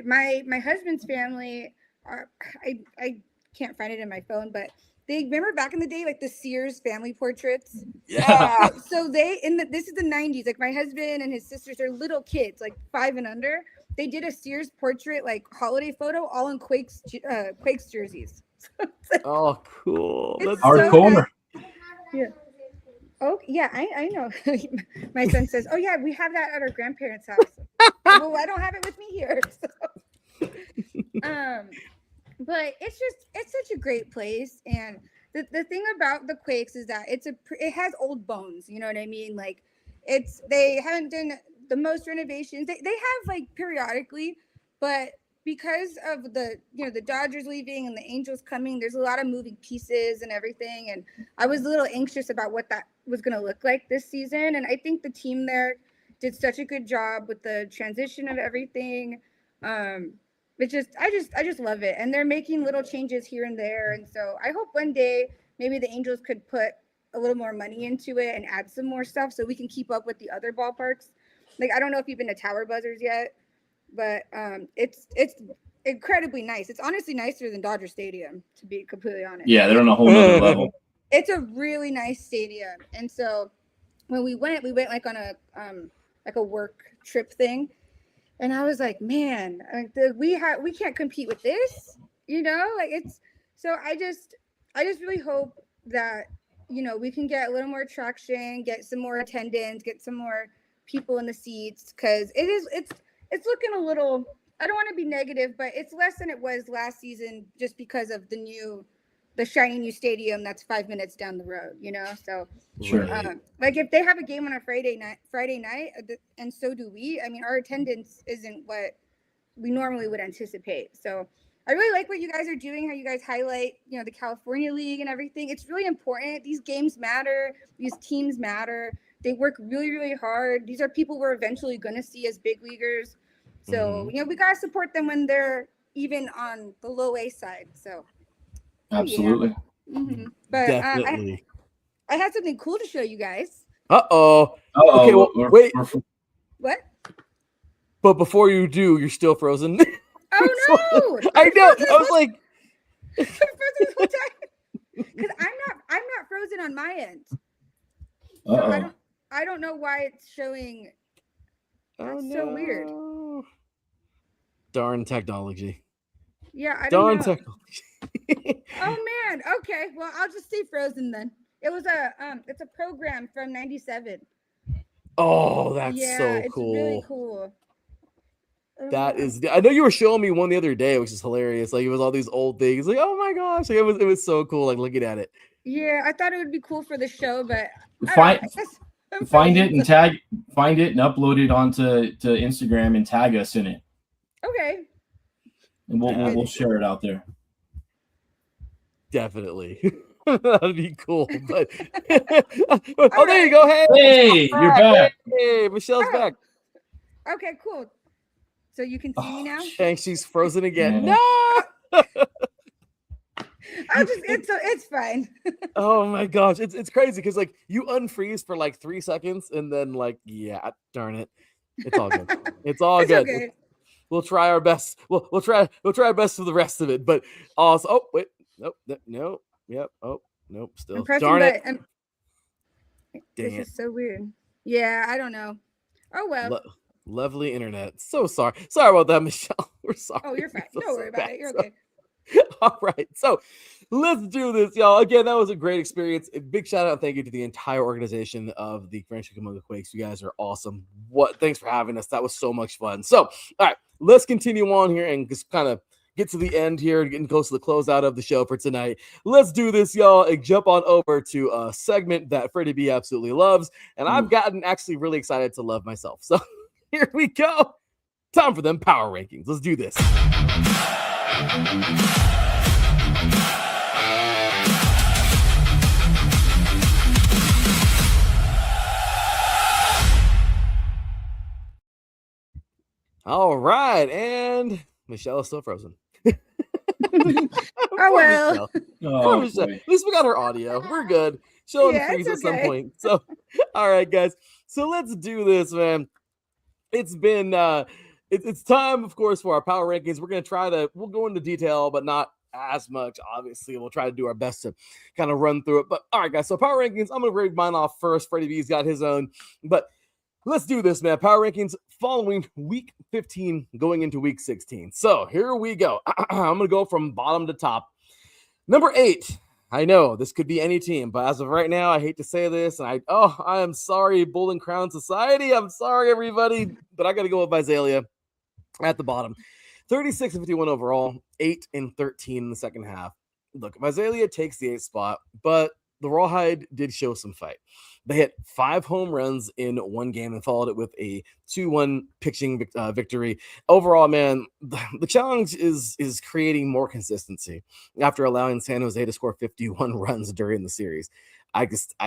my husband's family, I can't find it in my phone, but they remember back in the day, the Sears family portraits. Yeah. So this is the 90s. My husband and his sisters are little kids, 5 and under. They did a Sears portrait, holiday photo, all in Quakes jerseys. Oh, cool. That's our corner. Yeah. Oh, yeah, I know. My son says, oh, yeah, we have that at our grandparents' house. Well, I don't have it with me here. So. But it's such a great place. And the thing about the Quakes is that it has old bones. You know what I mean? They haven't done the most renovations. They have periodically, but because of the Dodgers leaving and the Angels coming, there's a lot of moving pieces and everything. And I was a little anxious about what that was going to look like this season. And I think the team there did such a good job with the transition of everything. I just love it. And they're making little changes here and there. And so I hope one day maybe the Angels could put a little more money into it and add some more stuff so we can keep up with the other ballparks. I don't know if you've been to Tower Buzzers yet, but it's incredibly nice. It's honestly nicer than Dodger Stadium, to be completely honest. Yeah, they're on a whole nother level. It's a really nice stadium. And so when we went on a work trip thing. And I was like, man, we can't compete with this, so I just really hope that, we can get a little more traction, get some more attendance, get some more people in the seats. Cause it's looking a little, I don't want to be negative, but it's less than it was last season just because of the shiny new stadium that's 5 minutes down the road, so sure. If they have a game on a Friday night, and so do we, I mean, our attendance isn't what we normally would anticipate. So I really like what you guys are doing, how you guys highlight, the California League and everything. It's really important. These games matter. These teams matter. They work really, really hard. These are people we're eventually going to see as big leaguers. So, we got to support them when they're even on the low A side. So. Absolutely. Yeah. Mm-hmm. But Definitely. I had something cool to show you guys. Uh-oh. Okay, well, wait. What? But before you do, you're still frozen. Oh no! I know. I was like, I'm frozen this whole time because I'm not frozen on my end. So I don't know why it's showing. That's so weird. Darn technology. Yeah, I don't know. Technology. Oh man. Okay. Well, I'll just stay frozen then. It was it's a program from '97. Oh, that's so cool. It's really cool. That is, I know you were showing me one the other day, which is hilarious. It was all these old things. Oh my goch, it was so cool. Looking at it. Yeah, I thought it would be cool for the show, but find it and upload it onto Instagram and tag us in it. Okay. And we'll share it out there. Definitely. That'd be cool. But oh, there you go. Hey, you're back. Hey, Michelle's back. Okay, cool. So you can see me now? And she's frozen again. Yeah. It's fine. Oh my gosh, it's crazy because like you unfreeze for like 3 seconds and then like yeah, darn it, it's all good. It's all It's good. okay. We'll try our best. We'll try our best for the rest of it. But also, oh wait, nope, no, yep, oh nope, still I'm pressing darn it. This is so weird. Yeah, I don't know. Oh well. Lovely internet. So sorry about that, Michelle. We're sorry. Oh, you're fine. So Don't worry about it. You're so- okay. All right, so let's do this, y'all. Again, that was a great experience. A big shout out and thank you to the entire organization of the Rancho Cucamonga Quakes. You guys are awesome. Thanks for having us. That was so much fun. So, all right, let's continue on here and just kind of get to the end here, getting close to the closeout of the show for tonight. Let's do this, y'all, and jump on over to a segment that Freddie B absolutely loves, and I've gotten actually really excited to love myself. So here we go. Time for them power rankings. Let's do this. All right, and Michelle is still frozen. Oh well. Oh, Michelle. boy. At least we got her audio. We're good. She'll Yeah, unfreeze it's at some okay. point. So, all right, guys. So let's do this, man. It's been it's time, of course, for our power rankings. We'll go into detail, but not as much. Obviously, we'll try to do our best to kind of run through it. But all right, guys. So power rankings. I'm gonna read mine off first. Freddie B's got his own, but let's do this, man. Power rankings following week 15 going into week 16. So here we go. I'm going to go from bottom to top. Number 8. I know this could be any team, but as of right now, I hate to say this. And I am sorry, Bull and Crown Society. I'm sorry, everybody, but I got to go with Visalia at the bottom. 36-51 overall, 8-13 in the second half. Look, Visalia takes the 8th spot, but the Rawhide did show some fight. They hit 5 home runs in one game and followed it with a 2-1 pitching victory. Overall, man, the challenge is creating more consistency after allowing San Jose to score 51 runs during the series.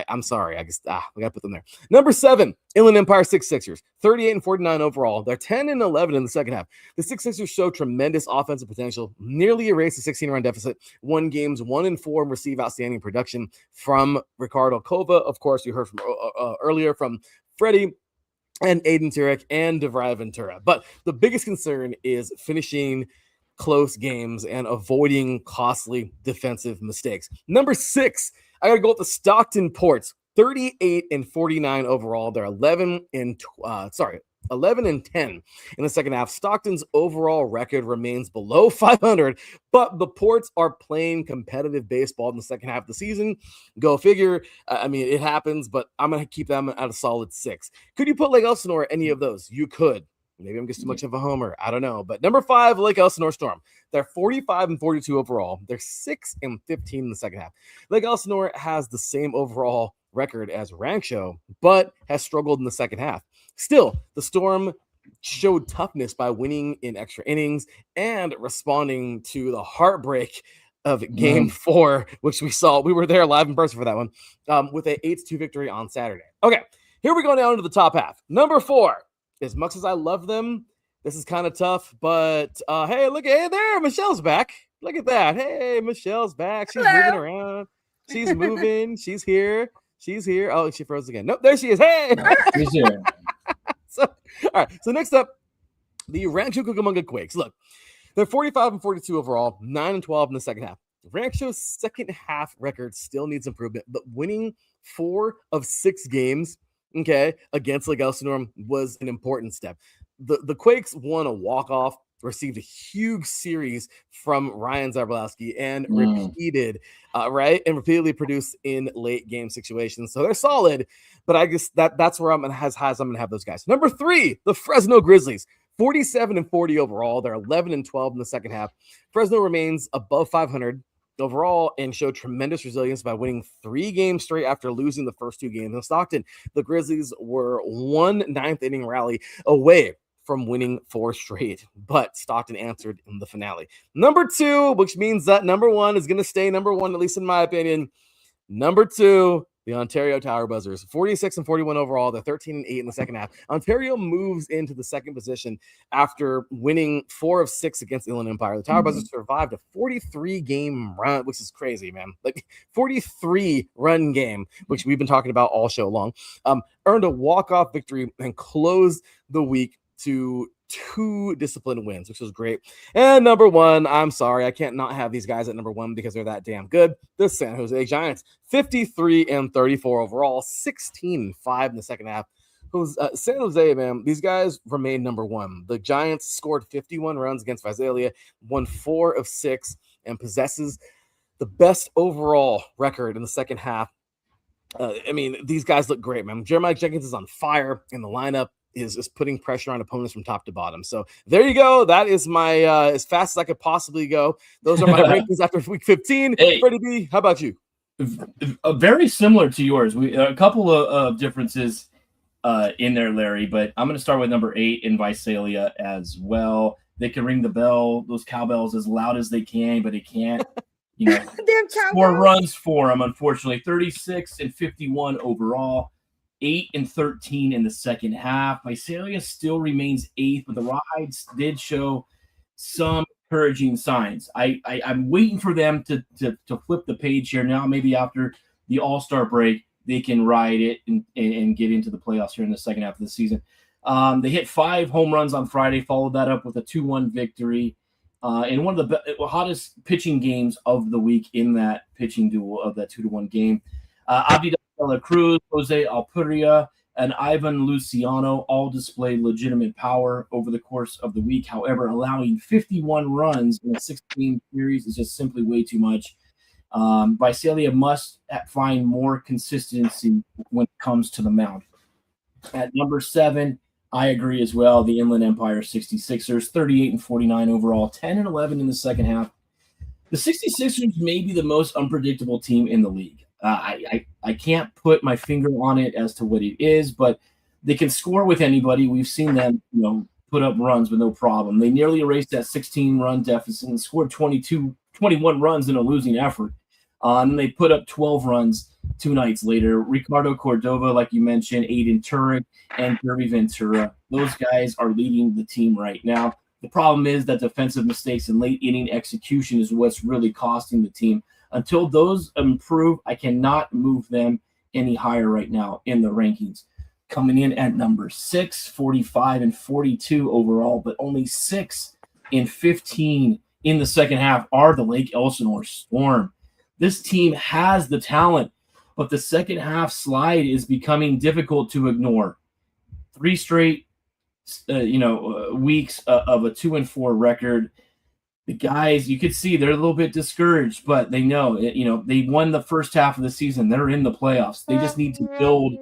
I'm sorry. We got to put them there. Number 7, Inland Empire 6-Sixers, 38-49 overall. They're 10-11 in the second half. The 6-Sixers show tremendous offensive potential, nearly erased a 16-run deficit, won games 1-4 and receive outstanding production from Ricardo Kova. Of course, you heard from earlier from Freddie and Aiden Turek and DeVry Ventura. But the biggest concern is finishing close games and avoiding costly defensive mistakes. Number 6, I got to go with the Stockton Ports, 38-49 overall. They're 11-10 in the second half. Stockton's overall record remains below 500, but the Ports are playing competitive baseball in the second half of the season. Go figure. I mean, it happens, but I'm going to keep them at a solid 6. Could you put Lake Elsinore at any of those? You could. Maybe I'm just too much of a homer. I don't know. But number 5, Lake Elsinore Storm. They're 45-42 overall. They're 6-15 in the second half. Lake Elsinore has the same overall record as Rancho, but has struggled in the second half. Still, the Storm showed toughness by winning in extra innings and responding to the heartbreak of Game 4, which we saw. We were there live in person for that one, with an 8-2 victory on Saturday. Okay, here we go down to the top half. Number 4. As much as I love them, this is kind of tough, but hey, there, Michelle's back. Look at that. Hey, Michelle's back. She's moving around. She's moving. She's here. Oh, she froze again. Nope, there she is. Hey. She's here. All right. So next up, the Rancho Cucamonga Quakes. Look, they're 45-42 overall, 9-12 in the second half. Rancho's second half record still needs improvement, but winning 4 of 6 games, okay, against Lake Elsinore was an important step. The Quakes won a walk-off, received a huge series from Ryan Zabrowski, and repeatedly produced in late game situations. So they're solid, but I guess that's where I'm gonna have those guys. Number 3, the Fresno Grizzlies, 47-40 overall. They're 11-12 in the second half. Fresno remains above 500 overall and showed tremendous resilience by winning 3 games straight after losing the first 2 games in Stockton. The Grizzlies were 1 9th-inning rally away from winning 4 straight, but Stockton answered in the finale. Number 2, which means that number 1 is going to stay number 1, at least in my opinion. Number 2, The Ontario Tower Buzzers, 46 and 41 overall. They're 13 and 8 in the second half. Ontario moves into the second position after winning 4 of 6 against Inland Empire. The Tower Buzzers survived a 43-game run, which is crazy, man. Like 43-run game, which we've been talking about all show long. Earned a walk-off victory and closed the week to 2 disciplined wins, which was great. And number 1, I'm sorry, I can't not have these guys at number 1 because they're that damn good. The San Jose Giants, 53 and 34 overall, 16 and 5 in the second half. San Jose, man, these guys remain number 1. The Giants scored 51 runs against Visalia, won 4 of 6, and possesses the best overall record in the second half. I mean, these guys look great, man. Jeremiah Jenkins is on fire, and the lineup is putting pressure on opponents from top to bottom. So there you go. That is my as fast as I could possibly go. Those are my rankings after week 15. Hey, Freddie B, how about you? Very similar to yours. We a couple of differences in there, Larry, but I'm going to start with number 8 in Visalia as well. They can ring the bell, those cowbells, as loud as they can, but it can't, score runs for them, unfortunately. 36 and 51 overall. 8 and 13 in the second half. Visalia still remains 8th, but the Rawhides did show some encouraging signs. I'm waiting for them to flip the page here now. Maybe after the All-Star break, they can ride it and get into the playoffs here in the second half of the season. They hit 5 home runs on Friday, followed that up with a 2-1 victory in one of the hottest pitching games of the week in that pitching duel of that 2-1 game. Abdi De La Cruz, Jose Alpuria, and Ivan Luciano all displayed legitimate power over the course of the week. However, allowing 51 runs in a 6-game series is just simply way too much. Visalia must find more consistency when it comes to the mound. At number 7, I agree as well. The Inland Empire 66ers, 38 and 49 overall, 10 and 11 in the second half. The 66ers may be the most unpredictable team in the league. I can't put my finger on it as to what it is, but they can score with anybody. We've seen them, put up runs with no problem. They nearly erased that 16-run deficit and scored 21 runs in a losing effort. And then they put up 12 runs 2 nights later. Ricardo Cordova, like you mentioned, Aiden Turek, and Derby Ventura. Those guys are leading the team right now. The problem is that defensive mistakes and late inning execution is what's really costing the team. Until those improve, I cannot move them any higher right now in the rankings. Coming in at number 6, 45 and 42 overall, but only 6 and 15 in the second half are the Lake Elsinore Storm. This team has the talent, but the second half slide is becoming difficult to ignore. 3 straight, weeks of a 2-4 record. The guys, you could see they're a little bit discouraged, but they know, they won the first half of the season. They're in the playoffs. They just need to build.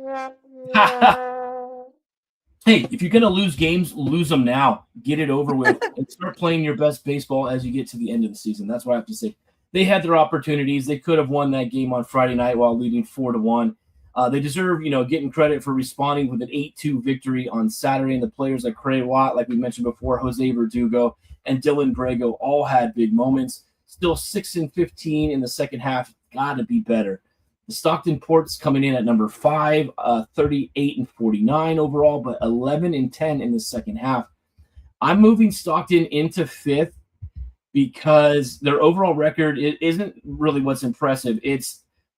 Hey, if you're going to lose games, lose them now. Get it over with and start playing your best baseball as you get to the end of the season. That's what I have to say. They had their opportunities. They could have won that game on Friday night while leading 4-1. They deserve, getting credit for responding with an 8-2 victory on Saturday. And the players like Craig Watt, like we mentioned before, Jose Verdugo, and Dylan Grego all had big moments. Still 6 and 15 in the second half. Got to be better. The Stockton Ports coming in at number 5, 38 and 49 overall, but 11 and 10 in the second half. I'm moving Stockton into 5th because their overall record isn't really what's impressive.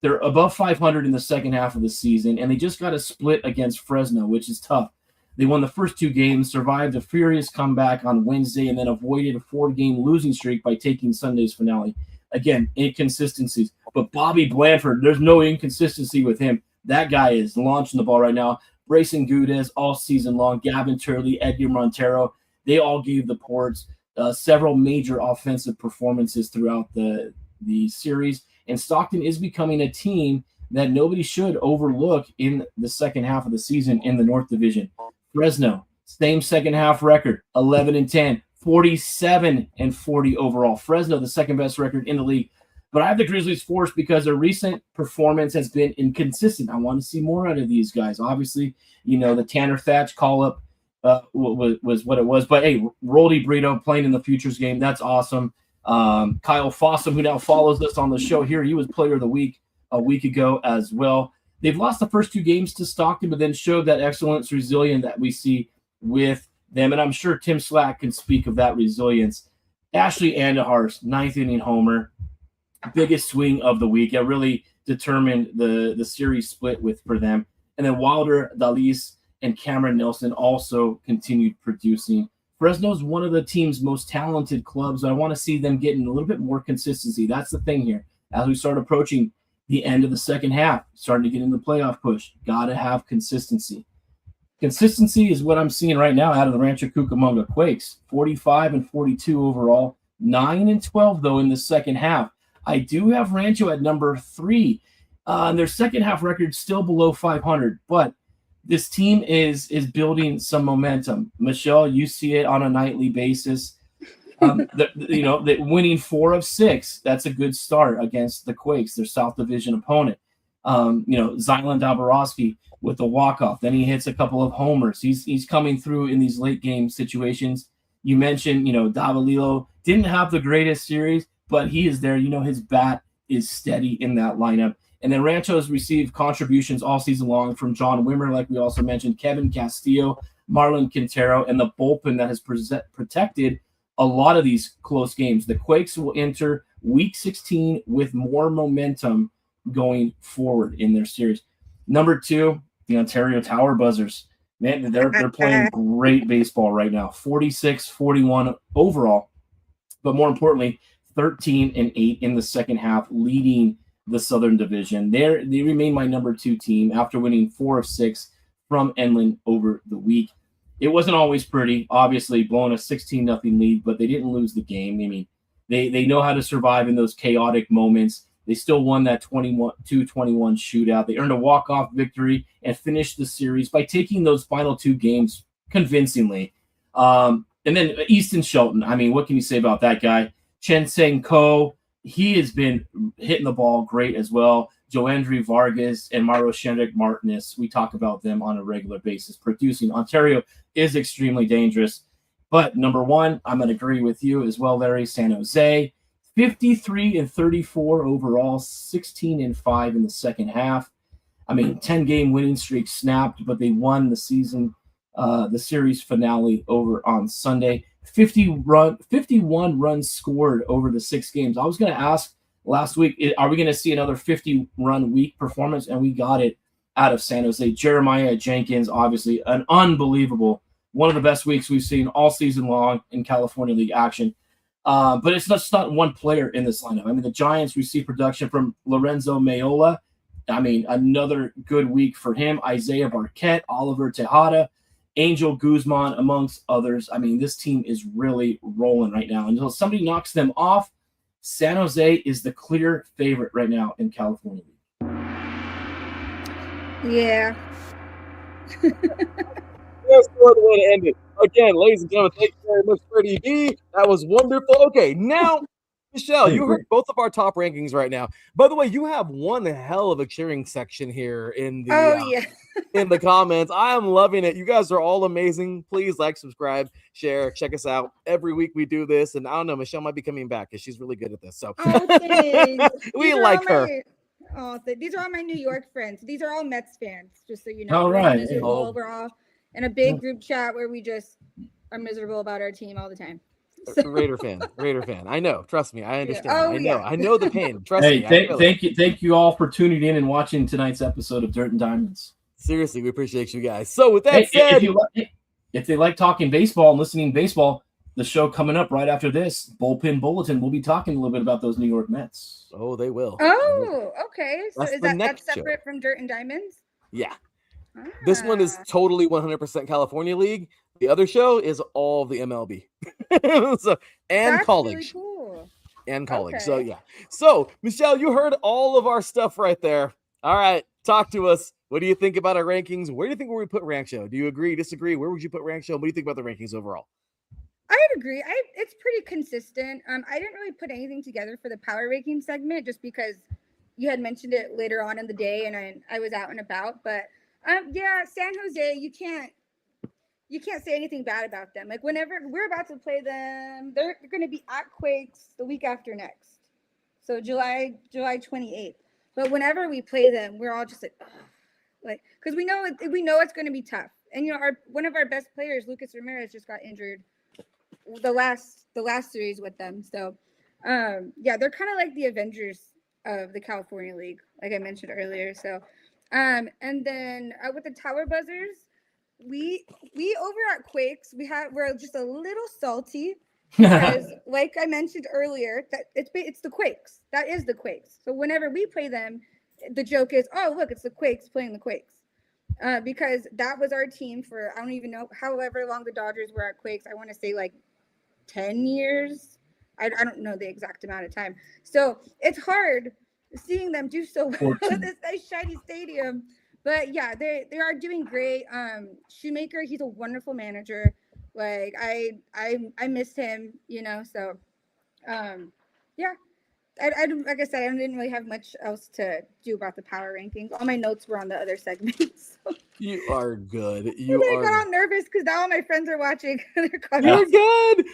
They're above 500 in the second half of the season, and they just got a split against Fresno, which is tough. They won the first 2 games, survived a furious comeback on Wednesday, and then avoided a 4-game losing streak by taking Sunday's finale. Again, inconsistencies. But Bobby Blanford, there's no inconsistency with him. That guy is launching the ball right now. Brayson Gudez all season long. Gavin Turley, Edgar Montero, they all gave the Ports several major offensive performances throughout the series. And Stockton is becoming a team that nobody should overlook in the second half of the season in the North Division. Fresno, same second half record, 11 and 10, 47 and 40 overall. Fresno, the second best record in the league. But I have the Grizzlies forced because their recent performance has been inconsistent. I want to see more out of these guys. Obviously, the Tanner Thatch call-up was what it was. But, hey, Roldy Brito playing in the Futures game, that's awesome. Kyle Fossum, who now follows us on the show here, he was player of the week a week ago as well. They've lost the first 2 games to Stockton, but then showed that excellence, resilience that we see with them. And I'm sure Tim Slack can speak of that resilience. Ashley Andujar's 9th inning homer, biggest swing of the week. It really determined the series split for them. And then Wilder, Dalis, and Cameron Nelson also continued producing. Fresno's one of the team's most talented clubs. I want to see them getting a little bit more consistency. That's the thing here. As we start approaching the end of the second half, starting to get into the playoff push, got to have consistency. Consistency is what I'm seeing right now out of the Rancho Cucamonga Quakes. 45 and 42 overall, 9 and 12 though in the second half. I do have Rancho at number 3. Their second half record still below 500, but this team is building some momentum. Michelle, you see it on a nightly basis. The winning 4 of 6. That's a good start against the Quakes, their South Division opponent. Zylan Dabrowski with the walk-off. Then he hits a couple of homers. He's coming through in these late game situations. You mentioned, Davalilo didn't have the greatest series, but he is there. His bat is steady in that lineup. And then Rancho's received contributions all season long from John Wimmer, like we also mentioned, Kevin Castillo, Marlon Quintero, and the bullpen that has protected a lot of these close games. The Quakes will enter Week 16 with more momentum going forward in their series. Number 2, the Ontario Tower Buzzers. Man, they're playing great baseball right now. 46-41 overall, but more importantly, 13 and 8 in the second half, leading the Southern Division. They remain my number 2 team after winning 4 of 6 from Enlund over the week. It wasn't always pretty, obviously blowing a 16-0 lead, but they didn't lose the game. I mean, they know how to survive in those chaotic moments. They still won that 2-21 shootout. They earned a walk-off victory and finished the series by taking those final 2 games convincingly. And then Easton Shelton, I mean, what can you say about that guy? Chen Seng Ko, he has been hitting the ball great as well. Joandri Vargas and Mauro Shendrick Martinez, we talk about them on a regular basis. Producing Ontario is extremely dangerous. But number 1, I'm going to agree with you as well, Larry. San Jose, 53 and 34 overall, 16 and 5 in the second half. I mean, 10-game winning streak snapped, but they won the series finale over on Sunday. 51 runs scored over the 6 games. I was going to ask last week, are we going to see another 50-run week performance? And we got it out of San Jose. Jeremiah Jenkins, obviously, an unbelievable, one of the best weeks we've seen all season long in California League action. But it's just not one player in this lineup. I mean, the Giants received production from Lorenzo Mayola. I mean, another good week for him. Isaiah Barquette, Oliver Tejada, Angel Guzman, amongst others. I mean, this team is really rolling right now. Until somebody knocks them off, San Jose is the clear favorite right now in California League. Yeah. That's the way to end it. Again, ladies and gentlemen, thank you very much, Freddie B. That was wonderful. Okay, now, Michelle, you heard both of our top rankings right now. By the way, you have one hell of a cheering section here in the in the comments. I am loving it. You guys are all amazing. Please like, subscribe, share, check us out. Every week we do this, and I don't know, Michelle might be coming back because she's really good at this. So we like her. These are all my New York friends. These are all Mets fans, just so you know. All right. Overall, in a big group chat where we just are miserable about our team all the time. So. Raider fan. I know. Trust me. I understand. I know the pain. Trust me. Thank you all for tuning in and watching tonight's episode of Dirt and Diamonds. Seriously, we appreciate you guys. So with that said, if they like talking baseball and listening baseball, the show coming up right after this, Bullpen Bulletin, we'll be talking a little bit about those New York Mets. Oh, they will. Oh, okay. So that's is that's separate from Dirt and Diamonds? Yeah. This one is totally 100% California League. The other show is all of the MLB. That's college. Really cool. And college. Okay. So yeah. So Michelle, you heard all of our stuff right there. All right. Talk to us. What do you think about our rankings? Where do you think we put Rancho? Do you agree, disagree? Where would you put Rancho? What do you think about the rankings overall? I'd agree. It's pretty consistent. I didn't really put anything together for the power ranking segment just because you had mentioned it later on in the day and I was out and about. But yeah, San Jose, you can't say anything bad about them. Like whenever we're about to play them, they're going to be at Quakes the week after next. So July 28th. But whenever we play them, we're all just like, ugh. Like, because we know it's going to be tough. And one of our best players, Lucas Ramirez, just got injured the last series with them. So yeah, they're kind of like the Avengers of the California League, like I mentioned earlier. So and then with the Tower Buzzers, we over at Quakes, we're just a little salty because like I mentioned earlier, that it's the Quakes. That is the Quakes. So whenever we play them, the joke is, oh look, it's the Quakes playing the Quakes. Because that was our team for, I don't even know, however long the Dodgers were at Quakes. I want to say like 10 years. I don't know the exact amount of time. So it's hard seeing them do so well at this nice shiny stadium. But yeah, they are doing great. Shoemaker, he's a wonderful manager. Like I miss him, so yeah. I like I said, I didn't really have much else to do about the power rankings. All my notes were on the other segments. You are good. I got all nervous because now all my friends are watching. You're good.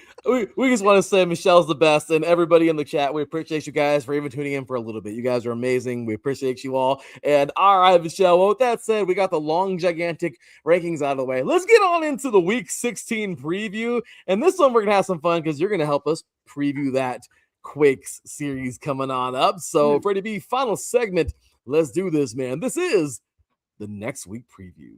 We just want to say Michelle's the best, and everybody in the chat, we appreciate you guys for even tuning in for a little bit. You guys are amazing. We appreciate you all. And all right, Michelle, well, with that said, we got the long, gigantic rankings out of the way. Let's get on into the Week 16 preview. And this one, we're going to have some fun because you're going to help us preview that Quakes series coming on up. So Freddie B, final segment. Let's do this, man. This is the next week preview.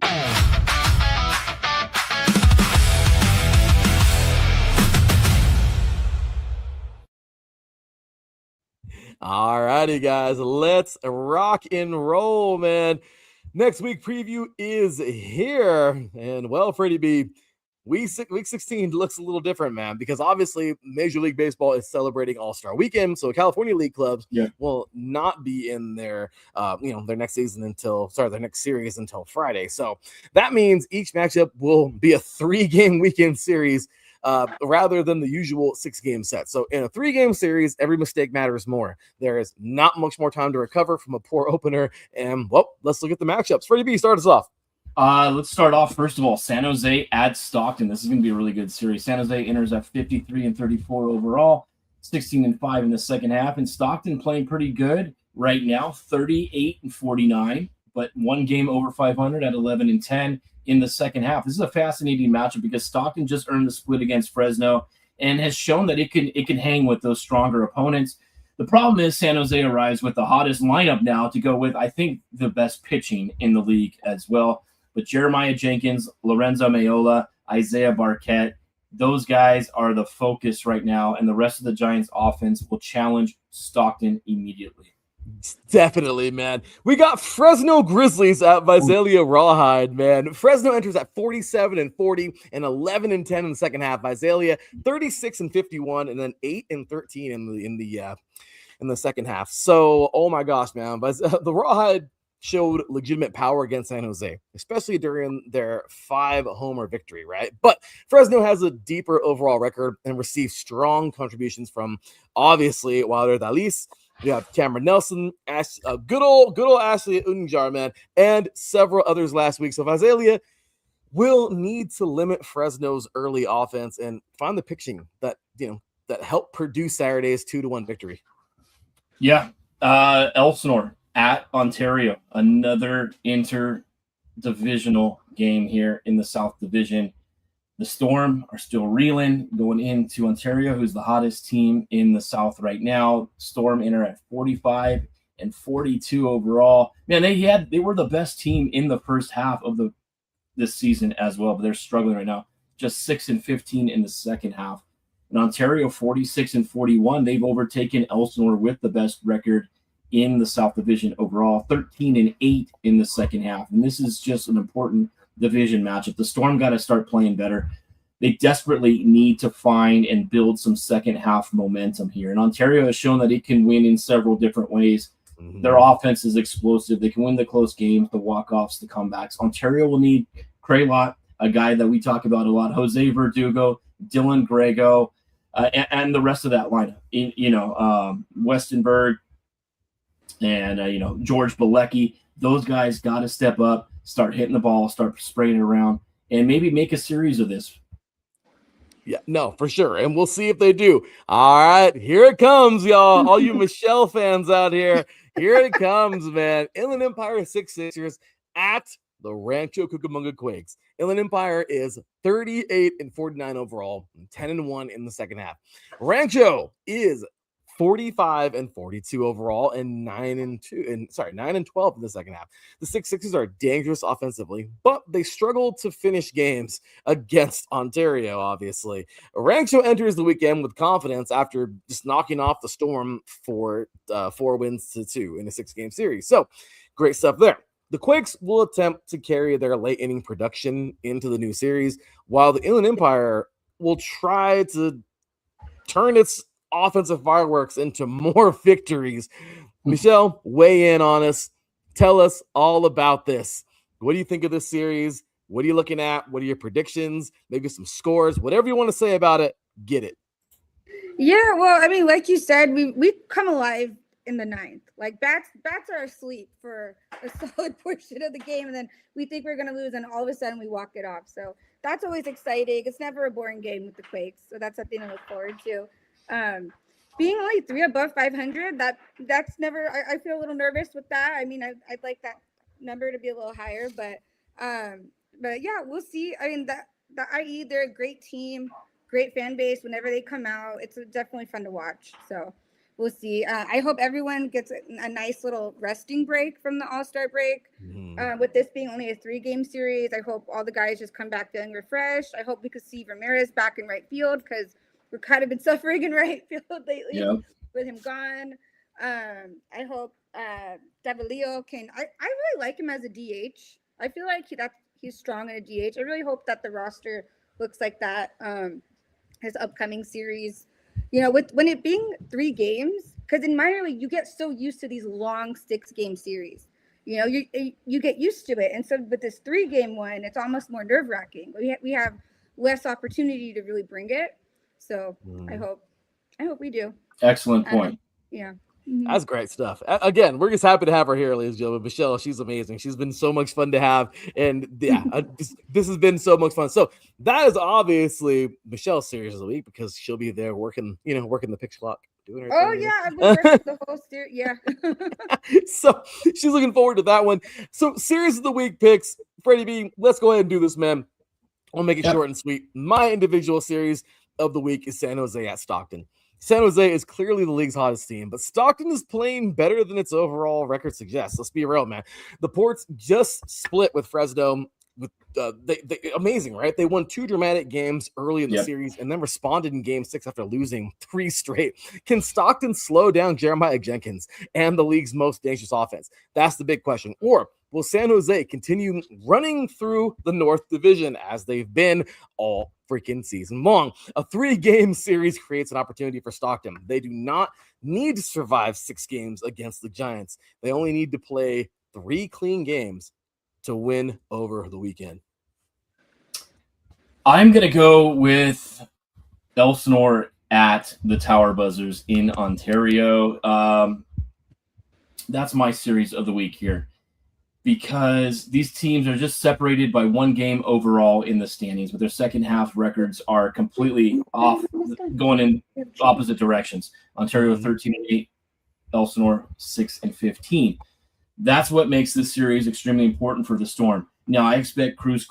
All righty, guys, let's rock and roll, man. Next week preview is here. And well, Freddie B, Week 16 looks a little different, man, because obviously Major League Baseball is celebrating All-Star Weekend, so California League clubs will not be in their next series until Friday. So that means each matchup will be a 3-game weekend series rather than the usual 6-game set. So in a 3-game series, every mistake matters more. There is not much more time to recover from a poor opener. And well, let's look at the matchups. Freddie B, start us off. Let's start off, first of all, San Jose at Stockton. This is going to be a really good series. San Jose enters at 53-34 overall, 16-5 in the second half. And Stockton playing pretty good right now, 38-49, but 1 game over 500 at 11-10 in the second half. This is a fascinating matchup because Stockton just earned the split against Fresno and has shown that it can hang with those stronger opponents. The problem is San Jose arrives with the hottest lineup now to go with, I think, the best pitching in the league as well. But Jeremiah Jenkins, Lorenzo Mayola, Isaiah Barquette, those guys are the focus right now, and the rest of the Giants' offense will challenge Stockton immediately. Definitely, man. We got Fresno Grizzlies at Visalia Rawhide, man. Fresno enters at 47-40 and 11-10 in the second half. Visalia 36-51 and then 8-13 in the second half. So, oh my gosh, man. The Rawhide showed legitimate power against San Jose, especially during their 5-homer victory, right? But Fresno has a deeper overall record and received strong contributions from, obviously, Wilder Dalis. We have Cameron Nelson, good old Ashley Unjar, man, and several others last week. So Visalia will need to limit Fresno's early offense and find the pitching that helped produce Saturday's 2-1 victory. Yeah, Elsinore at Ontario, another interdivisional game here in the South Division. The Storm are still reeling going into Ontario, who's the hottest team in the South right now. Storm enter at 45-42 overall. Man, they were the best team in the first half of this season as well, but they're struggling right now. Just 6-15 in the second half. In Ontario, 46-41. They've overtaken Elsinore with the best record in the South Division overall, 13-8 in the second half. And this is just an important division matchup. The Storm got to start playing better. They desperately need to find and build some second half momentum here. And Ontario has shown that it can win in several different ways. Mm-hmm. Their offense is explosive. They can win the close games, the walk-offs, the comebacks. Ontario will need Kraylot, a guy that we talk about a lot, Jose Verdugo, Dylan Grego, and the rest of that lineup. Westenberg, and George Bilecki, those guys got to step up, start hitting the ball, start spraying it around, and maybe make a series of this. Yeah, no, for sure. And we'll see if they do. All right, here it comes, y'all. All you Michelle fans out here, Here it comes, man. Inland Empire 6 Sixers at the Rancho Cucamonga Quakes. Inland Empire is 38-49 overall, 10-1 in the second half. Rancho is 45-42 overall, and 9-12 in the second half. The 6 Sixers are dangerous offensively, but they struggle to finish games against Ontario, obviously. Rancho enters the weekend with confidence after just knocking off the Storm for 4-2 in a 6-game series. So, great stuff there. The Quakes will attempt to carry their late inning production into the new series, while the Inland Empire will try to turn its offensive fireworks into more victories. Michelle, weigh in on us. Tell us all about this. What do you think of this series? What are you looking at? What are your predictions? Maybe some scores, whatever you want to say about it, get it. Yeah, well, I mean, like you said, we come alive in the ninth. Like bats are asleep for a solid portion of the game, and then we think we're gonna lose, and all of a sudden we walk it off. So that's always exciting. It's never a boring game with the Quakes, so that's something to look forward to. Being only 3 above 500, that's never. I feel a little nervous with that. I mean, I'd like that number to be a little higher, but yeah, we'll see. I mean, the IE, they're a great team, great fan base. Whenever they come out, it's definitely fun to watch. So we'll see. I hope everyone gets a nice little resting break from the All-Star break. With this being only a 3-game series, I hope all the guys just come back feeling refreshed. I hope we could see Ramirez back in right field, because we're kind of been suffering in right field lately with him gone. I hope Davalillo can. I really like him as a DH. I feel like he's strong in a DH. I really hope that the roster looks like that. His upcoming series, when it being 3 games, because in minor league you get so used to these long 6-game series. You get used to it, and so with this 3-game one, it's almost more nerve-wracking. We have less opportunity to really bring it. So I hope we do. Excellent point. Yeah. That's great stuff. Again, we're just happy to have her here, ladies and gentlemen. Michelle, she's amazing. She's been so much fun to have. And yeah, this has been so much fun. So that is obviously Michelle's series of the week, because she'll be there working the pitch clock. Doing her thing. Yeah, I've been working the whole series. Yeah. So she's looking forward to that one. So series of the week picks, Freddie B, let's go ahead and do this, man. I'll make it short and sweet. My individual series of the week is San Jose at Stockton. San Jose is clearly the league's hottest team, but Stockton is playing better than its overall record suggests. Let's be real, man. The Ports just split with Fresno. They amazing, right? They won 2 dramatic games early in the series and then responded in Game 6 after losing 3 straight. Can Stockton slow down Jeremiah Jenkins and the league's most dangerous offense? That's the big question. Or will San Jose continue running through the North Division as they've been all freaking season long? A 3-game series creates an opportunity for Stockton. They do not need to survive 6 games against the Giants. They only need to play 3 clean games to win over the weekend. I'm going to go with Elsinore at the Tower Buzzers in Ontario. That's my series of the week here, because these teams are just separated by 1 game overall in the standings, but their second half records are completely off, going in opposite directions. Ontario 13-8, Elsinore 6-15. That's what makes this series extremely important for the Storm. Now, I expect Cruz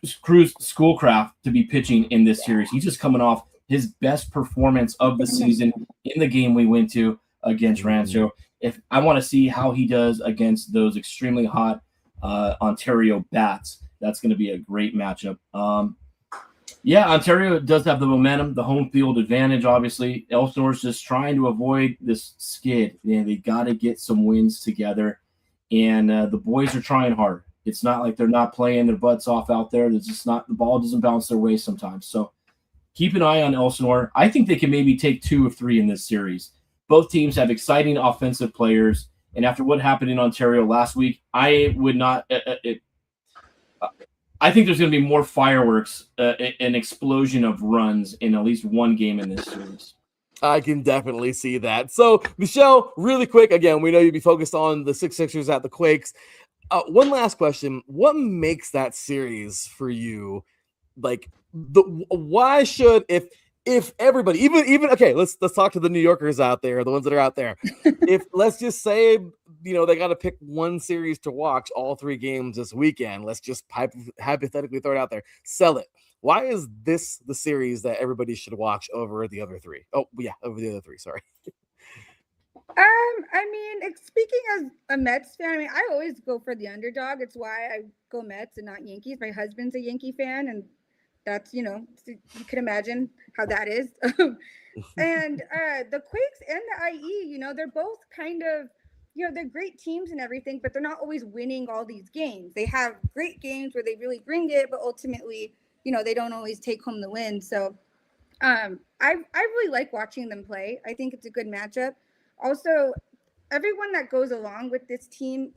Schoolcraft to be pitching in this series. He's just coming off his best performance of the season in the game we went to against Rancho. If I want to see how he does against those extremely hot Ontario bats, that's going to be a great matchup. Ontario does have the momentum, the home field advantage, obviously. Elsinore's just trying to avoid this skid. They got to get some wins together, and the boys are trying hard. It's not like they're not playing their butts off out there. It's just not, the ball doesn't bounce their way sometimes. So keep an eye on Elsinore. I think they can maybe take 2 of 3 in this series. Both teams have exciting offensive players, and after what happened in Ontario last week, I would not I think there's going to be more fireworks, an explosion of runs in at least 1 game in this series. I can definitely see that. So, Michelle, really quick, again, we know you'd be focused on the 6 Sixers at the Quakes. One last question. What makes that series for you? Like, why should, if if everybody, even okay, let's talk to the New Yorkers out there, the ones that are out there. If let's just say, they got to pick one series to watch all 3 games this weekend. Let's just hypothetically throw it out there. Sell it. Why is this the series that everybody should watch over the other 3? Oh, yeah, over the other 3. Sorry. I mean, speaking as a Mets fan, I mean, I always go for the underdog. It's why I go Mets and not Yankees. My husband's a Yankee fan, and that's, you can imagine how that is. And the Quakes and the IE, they're both kind of, they're great teams and everything, but they're not always winning all these games. They have great games where they really bring it, but ultimately, they don't always take home the win. So I really like watching them play. I think it's a good matchup. Also, everyone that goes along with this team,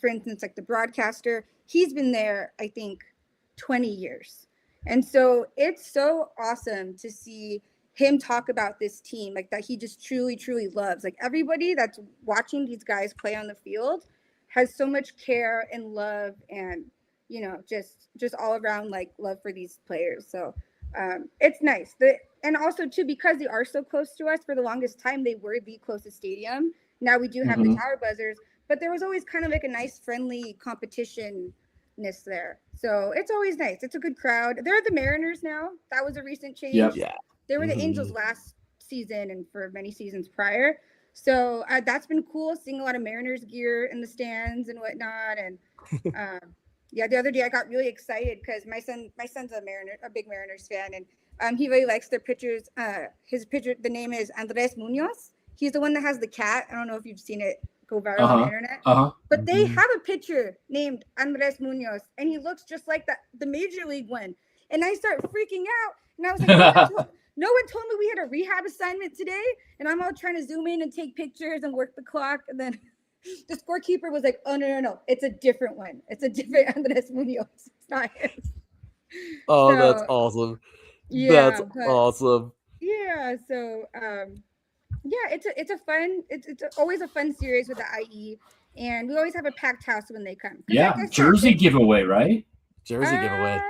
for instance, like the broadcaster, he's been there, I think, 20 years. And so it's so awesome to see him talk about this team, like that he just truly, truly loves. Like everybody that's watching these guys play on the field has so much care and love and, just all around like love for these players. So it's nice. And also too, because they are so close to us, for the longest time, they were the closest stadium. Now we do have the Tower Buzzers, but there was always kind of like a nice friendly competition-ness there. So it's always nice. It's a good crowd. They're the Mariners now. That was a recent change. Yep. Yeah. They were the Angels last season and for many seasons prior. So that's been cool, seeing a lot of Mariners gear in the stands and whatnot. And the other day I got really excited because my son's a big Mariners fan, and he really likes their pitchers. His pitcher, the name is Andres Munoz. He's the one that has the cat. I don't know if you've seen it go viral on the internet. But they have a pitcher named Andres Munoz, and he looks just like the Major League one. And I start freaking out, and I was like, no one told me we had a rehab assignment today, and I'm all trying to zoom in and take pictures and work the clock, and then the scorekeeper was like, "Oh no, it's a different one. It's a different Andres Munoz. It's not him." Oh, so, that's awesome. Yeah, that's awesome. Yeah. So, it's always a fun series with the IE, and we always have a packed house when they come. Yeah, jersey giveaway, right? Jersey giveaway.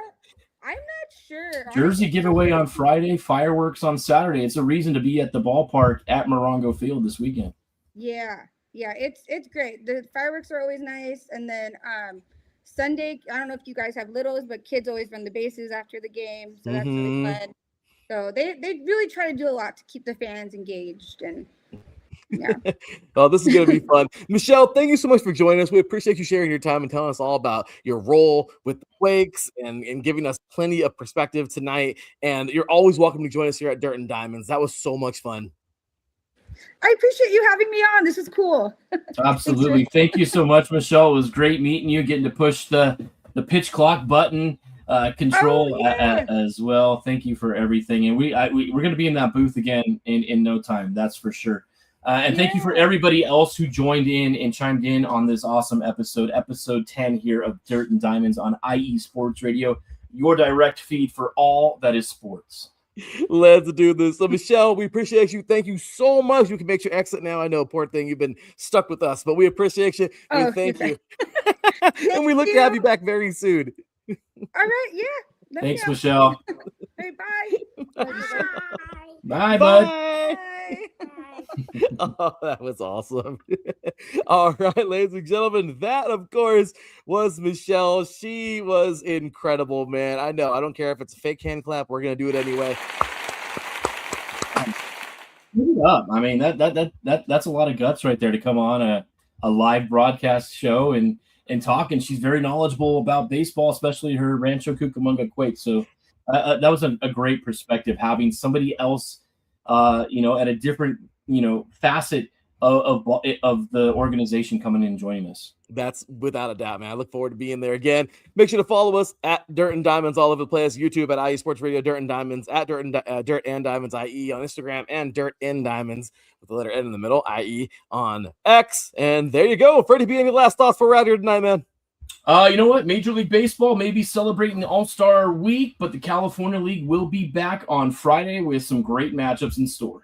I'm not sure. Jersey giveaway on Friday, fireworks on Saturday. It's a reason to be at the ballpark at Morongo Field this weekend. Yeah, it's great. The fireworks are always nice, and then Sunday, I don't know if you guys have littles, but kids always run the bases after the game, so that's really fun. So they really try to do a lot to keep the fans engaged, and yeah. Oh, this is going to be fun. Michelle, thank you so much for joining us. We appreciate you sharing your time and telling us all about your role with the Quakes and giving us plenty of perspective tonight. And you're always welcome to join us here at Dirt and Diamonds. That was so much fun. I appreciate you having me on. This is cool. Absolutely. Thank you so much, Michelle. It was great meeting you, getting to push the pitch clock button control as well. Thank you for everything. And we're going to be in that booth again in no time. That's for sure. And thank you for everybody else who joined in and chimed in on this awesome episode 10 here of Dirt and Diamonds on IE Sports Radio, your direct feed for all that is sports. Let's do this. So, Michelle, we appreciate you. Thank you so much. You can make your exit now. I know, poor thing, you've been stuck with us, but we appreciate you. And thank you. And we look to have you back very soon. All right. Yeah. Thanks, Michelle. Hey, bye. Bye, bud. Bye. Oh, that was awesome. All right, ladies and gentlemen, that, of course, was Michelle. She was incredible, man. I know. I don't care if it's a fake hand clap. We're going to do it anyway. I mean, that's a lot of guts right there to come on a live broadcast show and talk. And she's very knowledgeable about baseball, especially her Rancho Cucamonga Quakes. So that was a great perspective, having somebody else, at a different, facet of the organization coming in and joining us. That's without a doubt, man. I look forward to being there again. Make sure to follow us at Dirt and Diamonds all over the place. YouTube at IE Sports Radio, Dirt and Diamonds, at Dirt and Diamonds IE on Instagram, and Dirt and Diamonds with the letter N in the middle, IE on X. And there you go. Freddie B, any last thoughts for around here tonight, man? You know what? Major League Baseball may be celebrating the All-Star Week, but the California League will be back on Friday with some great matchups in store.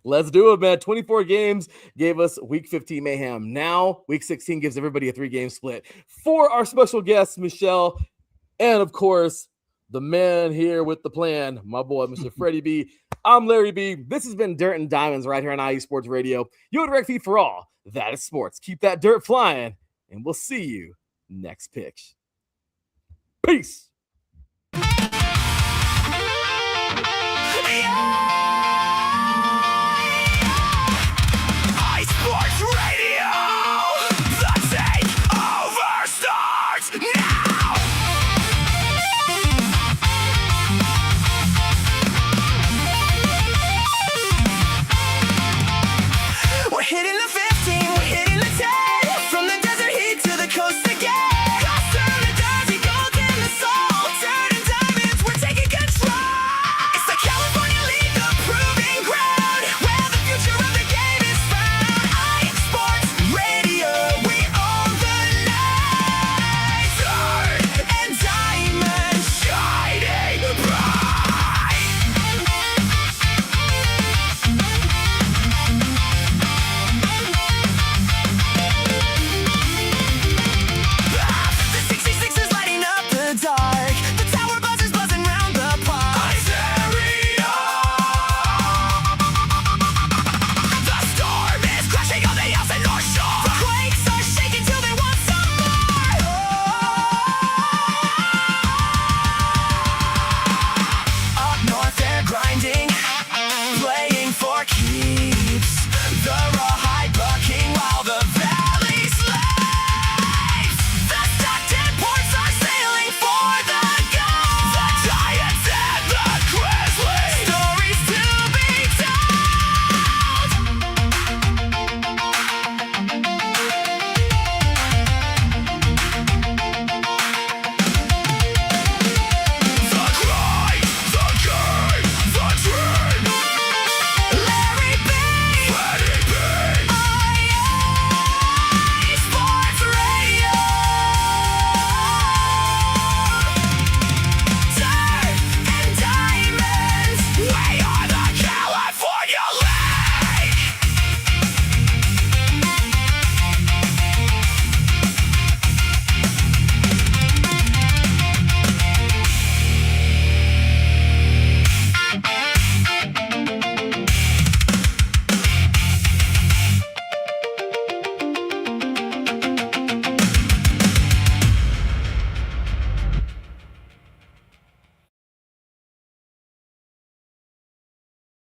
Let's do it, man. 24 games gave us Week 15 mayhem. Now, Week 16 gives everybody a 3-game split. For our special guest, Michelle, and, of course, the man here with the plan, my boy, Mr. Freddie B. I'm Larry B. This has been Dirt and Diamonds right here on IE Sports Radio. Your direct feed for all that is sports. Keep that dirt flying, and we'll see you next pitch. Peace.